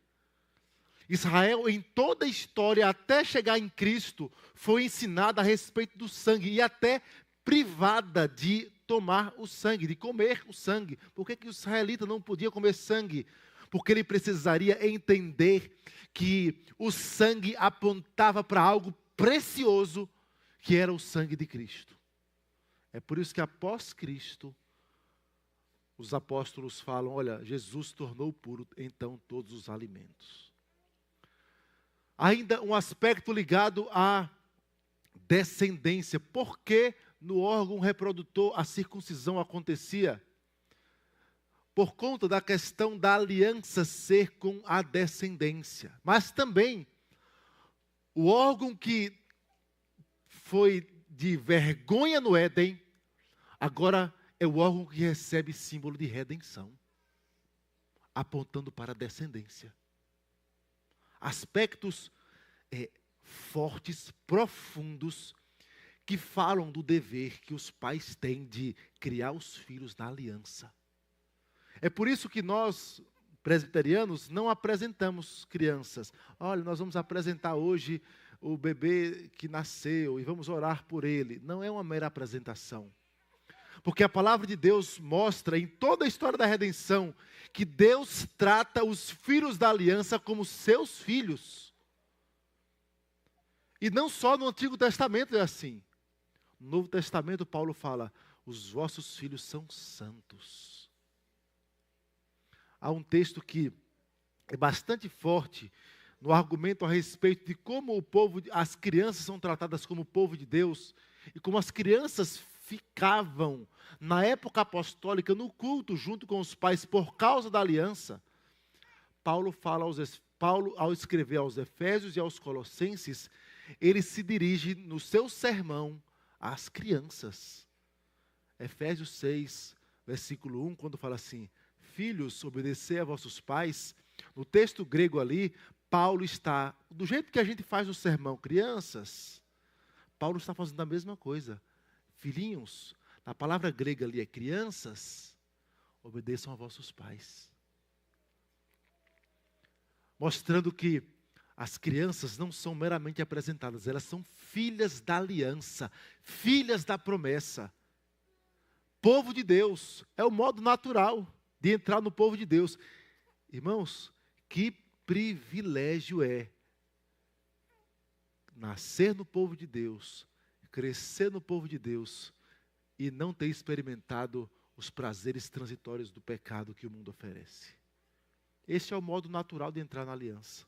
Israel, em toda a história, até chegar em Cristo, foi ensinada a respeito do sangue e até privada de tomar o sangue, de comer o sangue. Por que o israelita não podia comer sangue? Porque ele precisaria entender que o sangue apontava para algo precioso, que era o sangue de Cristo. É por isso que após Cristo, os apóstolos falam, olha, Jesus tornou puro então todos os alimentos. Ainda um aspecto ligado à descendência. Por que no órgão reprodutor a circuncisão acontecia? Por conta da questão da aliança ser com a descendência. Mas também, o órgão que foi de vergonha no Éden, agora é o órgão que recebe símbolo de redenção, apontando para a descendência. Aspectos fortes, profundos, que falam do dever que os pais têm de criar os filhos na aliança. É por isso que nós, presbiterianos, não apresentamos crianças. Olha, nós vamos apresentar hoje o bebê que nasceu e vamos orar por ele. Não é uma mera apresentação. Porque a palavra de Deus mostra em toda a história da redenção que Deus trata os filhos da aliança como seus filhos. E não só no Antigo Testamento é assim. No Novo Testamento, Paulo fala, os vossos filhos são santos. Há um texto que é bastante forte no argumento a respeito de como as crianças são tratadas como povo de Deus e como as crianças ficavam, na época apostólica, no culto junto com os pais por causa da aliança. Paulo, ao escrever aos Efésios e aos Colossenses, ele se dirige no seu sermão às crianças. Efésios 6, versículo 1, quando fala assim, filhos, obedecei a vossos pais. No texto grego ali, Paulo está, do jeito que a gente faz o sermão, crianças, Paulo está fazendo a mesma coisa. Filhinhos, a palavra grega ali é crianças, obedeçam a vossos pais. Mostrando que as crianças não são meramente apresentadas, elas são filhas da aliança, filhas da promessa. Povo de Deus, é o modo natural de entrar no povo de Deus. Irmãos, que privilégio é nascer no povo de Deus, crescer no povo de Deus e não ter experimentado os prazeres transitórios do pecado que o mundo oferece. Esse é o modo natural de entrar na aliança.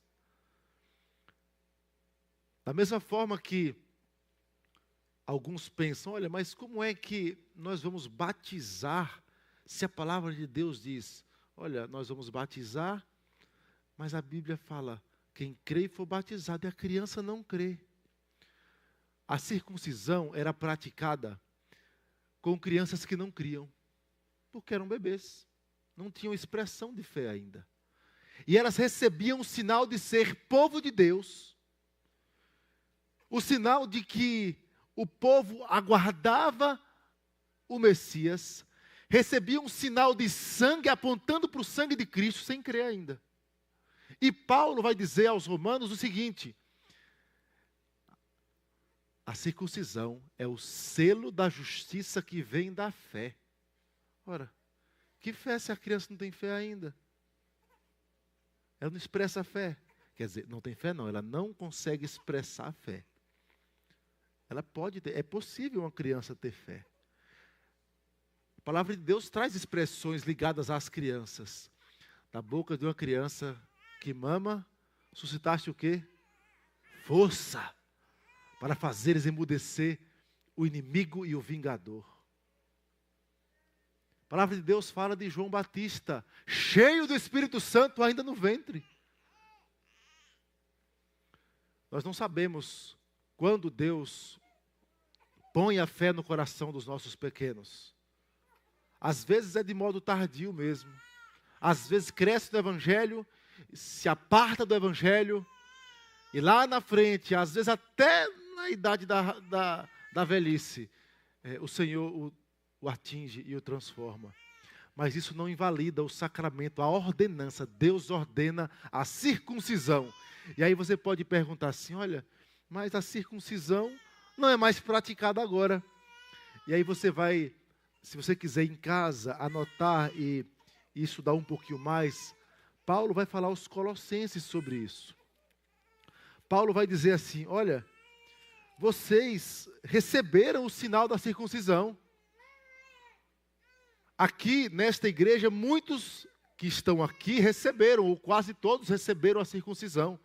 Da mesma forma que alguns pensam, olha, mas como é que nós vamos batizar se a palavra de Deus diz, olha, nós vamos batizar, mas a Bíblia fala, quem crê e for batizado, e a criança não crê. A circuncisão era praticada com crianças que não criam, porque eram bebês, não tinham expressão de fé ainda. E elas recebiam o sinal de ser povo de Deus, o sinal de que o povo aguardava o Messias, recebia um sinal de sangue apontando para o sangue de Cristo sem crer ainda. E Paulo vai dizer aos romanos o seguinte, a circuncisão é o selo da justiça que vem da fé. Ora, que fé se a criança não tem fé ainda? Ela não expressa a fé. Quer dizer, não tem fé não, ela não consegue expressar a fé. Ela pode ter, é possível uma criança ter fé. A palavra de Deus traz expressões ligadas às crianças. Da boca de uma criança que mama, suscitaste o quê? Força para fazeres emudecer o inimigo e o vingador. A palavra de Deus fala de João Batista, cheio do Espírito Santo ainda no ventre. Nós não sabemos quando Deus põe a fé no coração dos nossos pequenos. Às vezes é de modo tardio mesmo. Às vezes cresce no Evangelho, se aparta do Evangelho, e lá na frente, às vezes até na idade da velhice, o Senhor o atinge e o transforma. Mas isso não invalida o sacramento, a ordenança. Deus ordena a circuncisão. E aí você pode perguntar assim, olha, mas a circuncisão não é mais praticada agora. E aí você vai, se você quiser em casa, anotar e estudar um pouquinho mais, Paulo vai falar aos Colossenses sobre isso. Paulo vai dizer assim, olha, vocês receberam o sinal da circuncisão. Aqui, nesta igreja, muitos que estão aqui receberam, ou quase todos receberam a circuncisão.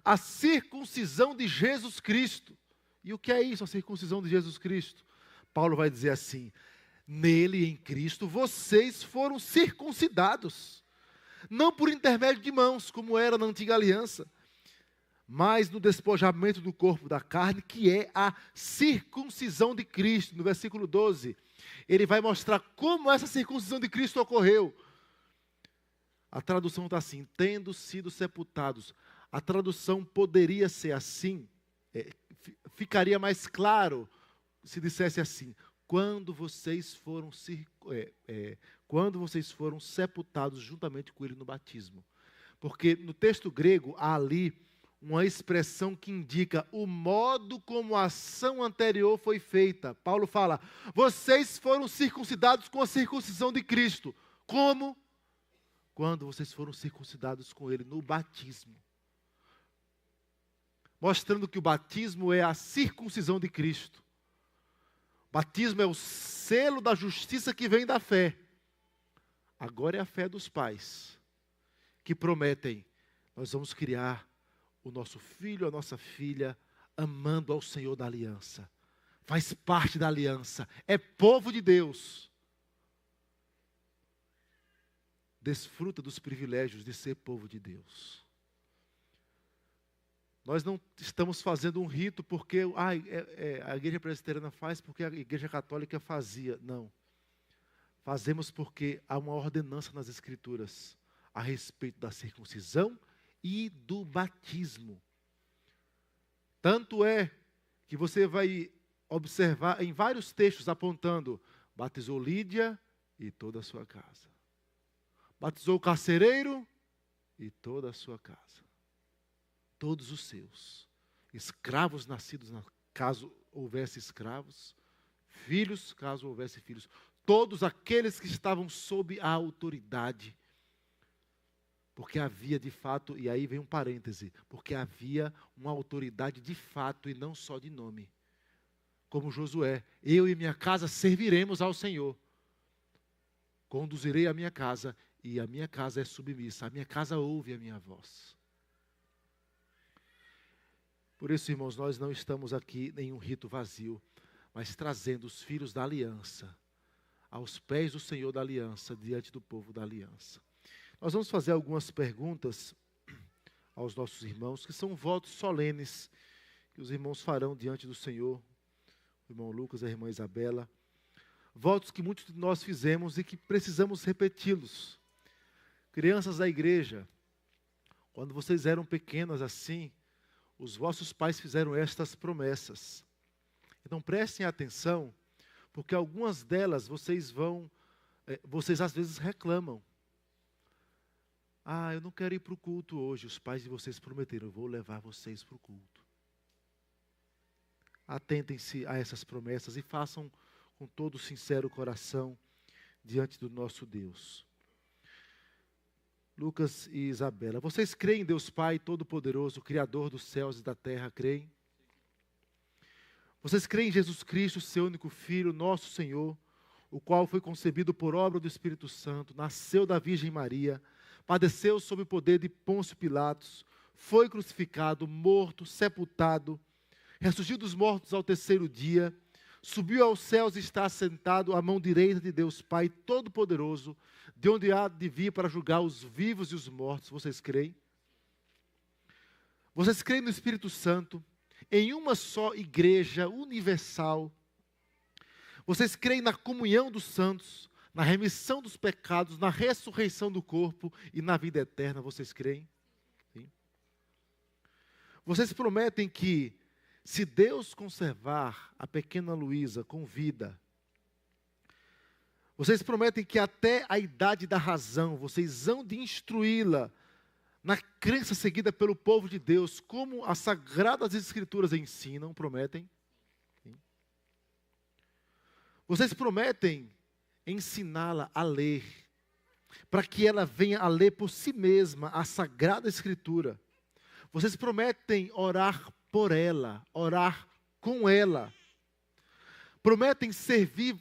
A circuncisão de Jesus Cristo. E o que é isso, a circuncisão de Jesus Cristo? Paulo vai dizer assim, nele, em Cristo, vocês foram circuncidados. Não por intermédio de mãos, como era na antiga aliança, mas no despojamento do corpo da carne, que é a circuncisão de Cristo. No versículo 12, ele vai mostrar como essa circuncisão de Cristo ocorreu. A tradução está assim, tendo sido sepultados. A tradução poderia ser assim, ficaria mais claro se dissesse assim: quando vocês foram sepultados juntamente com ele no batismo. Porque no texto grego há ali uma expressão que indica o modo como a ação anterior foi feita. Paulo fala: vocês foram circuncidados com a circuncisão de Cristo. Como? Quando vocês foram circuncidados com ele no batismo. Mostrando que o batismo é a circuncisão de Cristo. O batismo é o selo da justiça que vem da fé. Agora é a fé dos pais, que prometem: nós vamos criar o nosso filho, a nossa filha, amando ao Senhor da aliança. Faz parte da aliança, é povo de Deus. Desfruta dos privilégios de ser povo de Deus. Nós não estamos fazendo um rito porque a igreja presbiteriana faz, porque a igreja católica fazia. Não. Fazemos porque há uma ordenança nas Escrituras a respeito da circuncisão e do batismo. Tanto é que você vai observar em vários textos apontando: batizou Lídia e toda a sua casa. Batizou o carcereiro e toda a sua casa. Todos os seus. Escravos nascidos, caso houvesse escravos. Filhos, caso houvesse filhos. Todos aqueles que estavam sob a autoridade. Porque havia de fato, e aí vem um parêntese, porque havia uma autoridade de fato e não só de nome. Como Josué: eu e minha casa serviremos ao Senhor. Conduzirei a minha casa e a minha casa é submissa. A minha casa ouve a minha voz. Por isso, irmãos, nós não estamos aqui em um rito vazio, mas trazendo os filhos da aliança aos pés do Senhor da aliança, diante do povo da aliança. Nós vamos fazer algumas perguntas aos nossos irmãos, que são votos solenes que os irmãos farão diante do Senhor, o irmão Lucas e a irmã Isabela. Votos que muitos de nós fizemos e que precisamos repeti-los. Crianças da igreja, quando vocês eram pequenas assim, os vossos pais fizeram estas promessas. Então prestem atenção, porque algumas delas vocês às vezes reclamam. Eu não quero ir para o culto hoje. Os pais de vocês prometeram: eu vou levar vocês para o culto. Atentem-se a essas promessas e façam com todo sincero coração diante do nosso Deus. Lucas e Isabela, vocês creem em Deus Pai Todo-Poderoso, Criador dos céus e da terra? Creem? Vocês creem em Jesus Cristo, seu único Filho, nosso Senhor, o qual foi concebido por obra do Espírito Santo, nasceu da Virgem Maria, padeceu sob o poder de Pôncio Pilatos, foi crucificado, morto, sepultado, ressurgiu dos mortos ao terceiro dia, subiu aos céus e está assentado à mão direita de Deus Pai Todo-Poderoso, de onde há de vir para julgar os vivos e os mortos. Vocês creem? Vocês creem no Espírito Santo, em uma só igreja universal? Vocês creem na comunhão dos santos, na remissão dos pecados, na ressurreição do corpo e na vida eterna? Vocês creem? Sim. Vocês prometem que, se Deus conservar a pequena Luísa com vida, vocês prometem que até a idade da razão, vocês hão de instruí-la na crença seguida pelo povo de Deus, como as Sagradas Escrituras ensinam? Prometem? Sim. Vocês prometem ensiná-la a ler, para que ela venha a ler por si mesma a Sagrada Escritura. Vocês prometem orar por ela, orar com ela. Prometem servir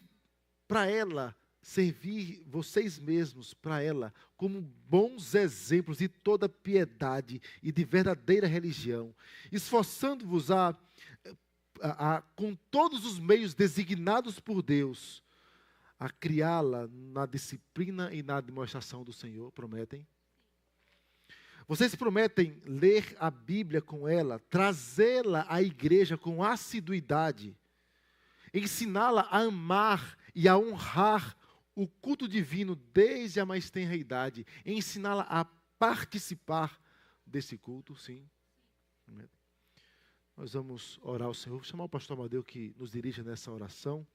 para ela, servir vocês mesmos para ela, como bons exemplos de toda piedade e de verdadeira religião, esforçando-vos com todos os meios designados por Deus, a criá-la na disciplina e na demonstração do Senhor. Prometem? Vocês prometem ler a Bíblia com ela, trazê-la à igreja com assiduidade, ensiná-la a amar e a honrar o culto divino desde a mais tenra idade, ensiná-la a participar desse culto? Sim. Nós vamos orar ao Senhor. Vou chamar o pastor Amadeu que nos dirija nessa oração.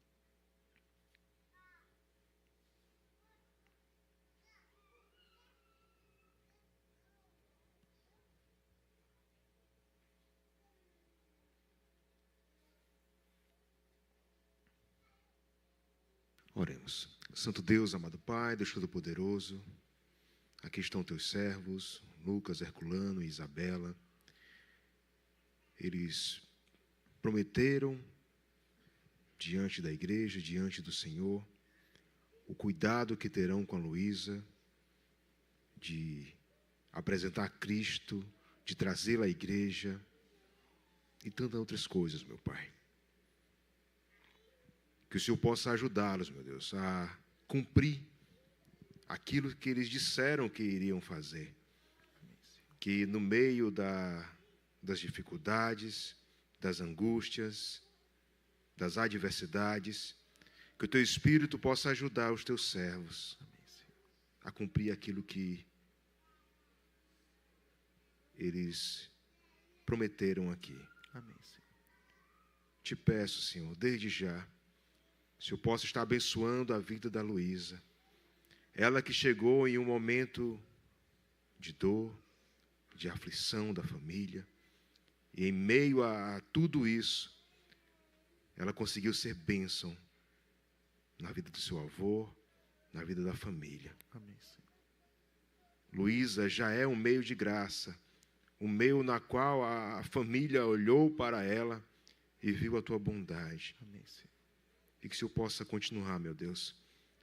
Oremos. Santo Deus, amado Pai, Deus Todo-Poderoso, aqui estão teus servos, Lucas, Herculano e Isabela. Eles prometeram diante da igreja, diante do Senhor, o cuidado que terão com a Luísa, de apresentar Cristo, de trazê-la à igreja e tantas outras coisas, meu Pai. Que o Senhor possa ajudá-los, meu Deus, a cumprir aquilo que eles disseram que iriam fazer. Que no meio das dificuldades, das angústias, das adversidades, que o Teu Espírito possa ajudar os Teus servos a cumprir aquilo que eles prometeram aqui. Amém, Senhor. Te peço, Senhor, desde já, se eu posso estar abençoando a vida da Luísa. Ela que chegou em um momento de dor, de aflição da família. E em meio a tudo isso, ela conseguiu ser bênção na vida do seu avô, na vida da família. Amém, Senhor. Luísa já é um meio de graça, um meio na qual a família olhou para ela e viu a tua bondade. Amém, Senhor. E que o Senhor possa continuar, meu Deus,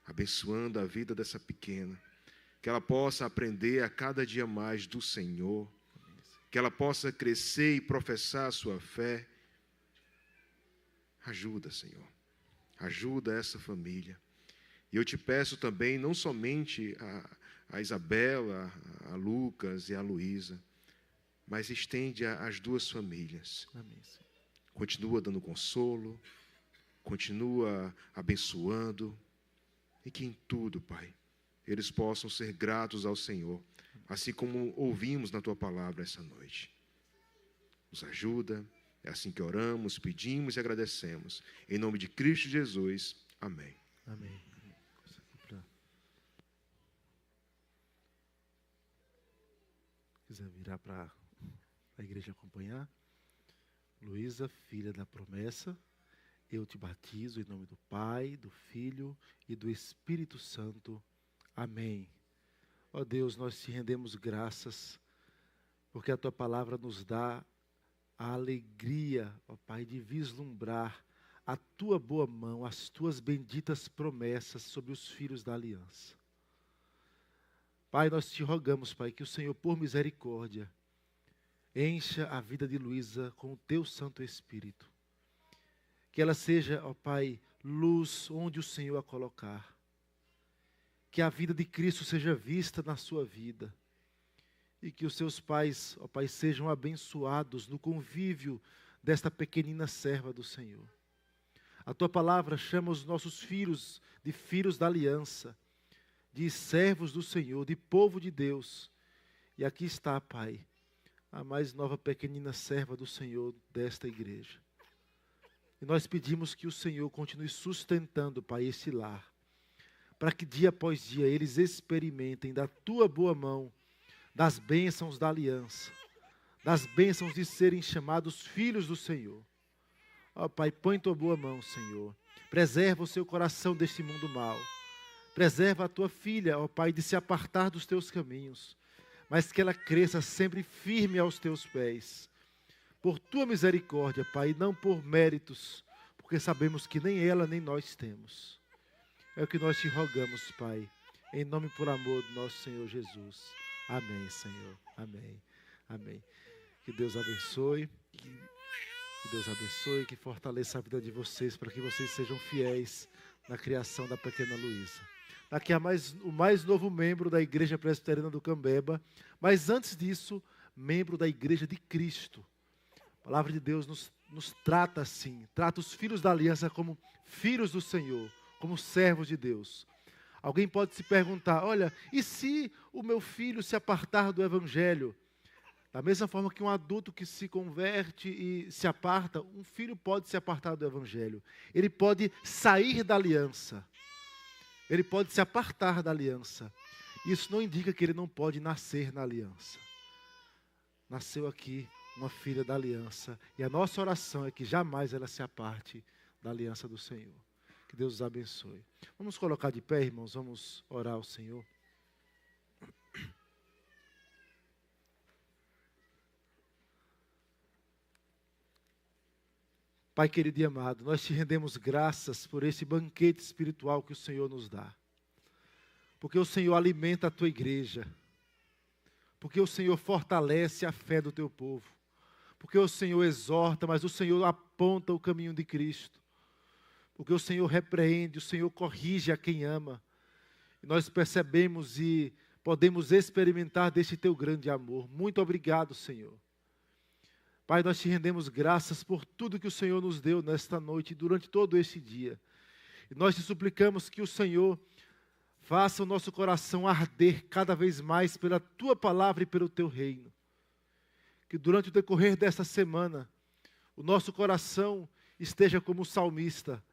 abençoando a vida dessa pequena. Que ela possa aprender a cada dia mais do Senhor. Que ela possa crescer e professar a sua fé. Ajuda, Senhor. Ajuda essa família. E eu te peço também, não somente a Isabela, a Lucas e a Luísa, mas estende as duas famílias. Amém, Senhor. Continua dando consolo. Continua abençoando, e que em tudo, Pai, eles possam ser gratos ao Senhor, assim como ouvimos na Tua palavra essa noite. Nos ajuda, é assim que oramos, pedimos e agradecemos. Em nome de Cristo Jesus, amém. Amém. Quiser virar para a igreja acompanhar. Luísa, filha da promessa, eu te batizo em nome do Pai, do Filho e do Espírito Santo. Amém. Ó Deus, nós te rendemos graças, porque a Tua palavra nos dá a alegria, ó Pai, de vislumbrar a Tua boa mão, as Tuas benditas promessas sobre os filhos da aliança. Pai, nós te rogamos, Pai, que o Senhor, por misericórdia, encha a vida de Luísa com o Teu Santo Espírito. Que ela seja, ó Pai, luz onde o Senhor a colocar. Que a vida de Cristo seja vista na sua vida. E que os seus pais, ó Pai, sejam abençoados no convívio desta pequenina serva do Senhor. A Tua palavra chama os nossos filhos de filhos da aliança, de servos do Senhor, de povo de Deus. E aqui está, Pai, a mais nova pequenina serva do Senhor desta igreja. E nós pedimos que o Senhor continue sustentando, Pai, esse lar, para que dia após dia eles experimentem da Tua boa mão, das bênçãos da aliança, das bênçãos de serem chamados filhos do Senhor. Ó Pai, põe Tua boa mão, Senhor. Preserva o seu coração deste mundo mau. Preserva a Tua filha, ó Pai, de se apartar dos Teus caminhos, mas que ela cresça sempre firme aos Teus pés. Por Tua misericórdia, Pai, não por méritos, porque sabemos que nem ela nem nós temos. É o que nós te rogamos, Pai, em nome e por amor do nosso Senhor Jesus. Amém, Senhor. Amém. Amém. Que Deus abençoe, que Deus abençoe, que fortaleça a vida de vocês, para que vocês sejam fiéis na criação da pequena Luísa. Aqui é o mais novo membro da Igreja Presbiteriana do Cambeba, mas antes disso, membro da Igreja de Cristo. A palavra de Deus nos trata assim, trata os filhos da aliança como filhos do Senhor, como servos de Deus. Alguém pode se perguntar, olha, e se o meu filho se apartar do Evangelho? Da mesma forma que um adulto que se converte e se aparta, um filho pode se apartar do Evangelho. Ele pode sair da aliança. Ele pode se apartar da aliança. Isso não indica que ele não pode nascer na aliança. Nasceu aqui uma filha da aliança. E a nossa oração é que jamais ela se aparte da aliança do Senhor. Que Deus os abençoe. Vamos colocar de pé, irmãos, vamos orar ao Senhor. Pai querido e amado, nós te rendemos graças por esse banquete espiritual que o Senhor nos dá. Porque o Senhor alimenta a tua igreja. Porque o Senhor fortalece a fé do teu povo. Porque o Senhor exorta, mas o Senhor aponta o caminho de Cristo. Porque o Senhor repreende, o Senhor corrige a quem ama. E nós percebemos e podemos experimentar desse teu grande amor. Muito obrigado, Senhor. Pai, nós te rendemos graças por tudo que o Senhor nos deu nesta noite e durante todo esse dia. E nós te suplicamos que o Senhor faça o nosso coração arder cada vez mais pela tua palavra e pelo teu reino. Que durante o decorrer desta semana, o nosso coração esteja como o salmista.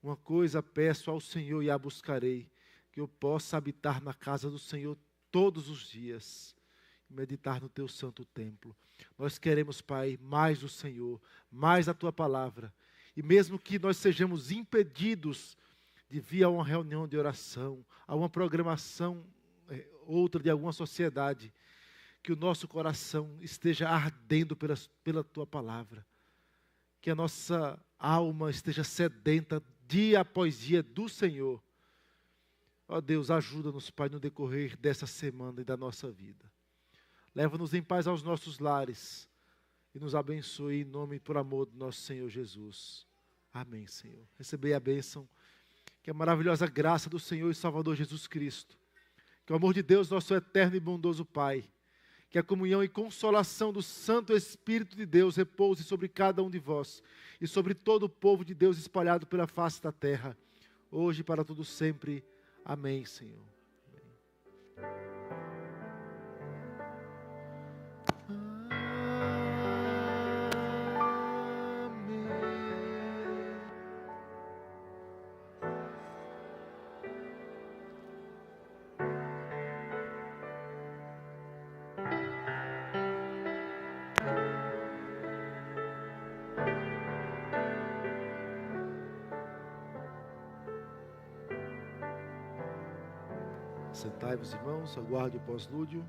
Uma coisa peço ao Senhor e a buscarei, que eu possa habitar na casa do Senhor todos os dias e meditar no teu santo templo. Nós queremos, Pai, mais do Senhor, mais da tua palavra. E mesmo que nós sejamos impedidos de vir a uma reunião de oração, a uma programação outra de alguma sociedade, que o nosso coração esteja ardendo pela tua palavra. Que a nossa alma esteja sedenta dia após dia do Senhor. Ó Deus, ajuda-nos, Pai, no decorrer dessa semana e da nossa vida. Leva-nos em paz aos nossos lares e nos abençoe em nome e por amor do nosso Senhor Jesus. Amém, Senhor. Recebei a bênção, que a maravilhosa graça do Senhor e Salvador Jesus Cristo, que o amor de Deus, nosso eterno e bondoso Pai, que a comunhão e consolação do Santo Espírito de Deus repouse sobre cada um de vós e sobre todo o povo de Deus espalhado pela face da terra, hoje e para todo sempre. Amém, Senhor. Sentai-vos, irmãos, aguarde o pós-lúdio.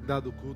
Dado o culto.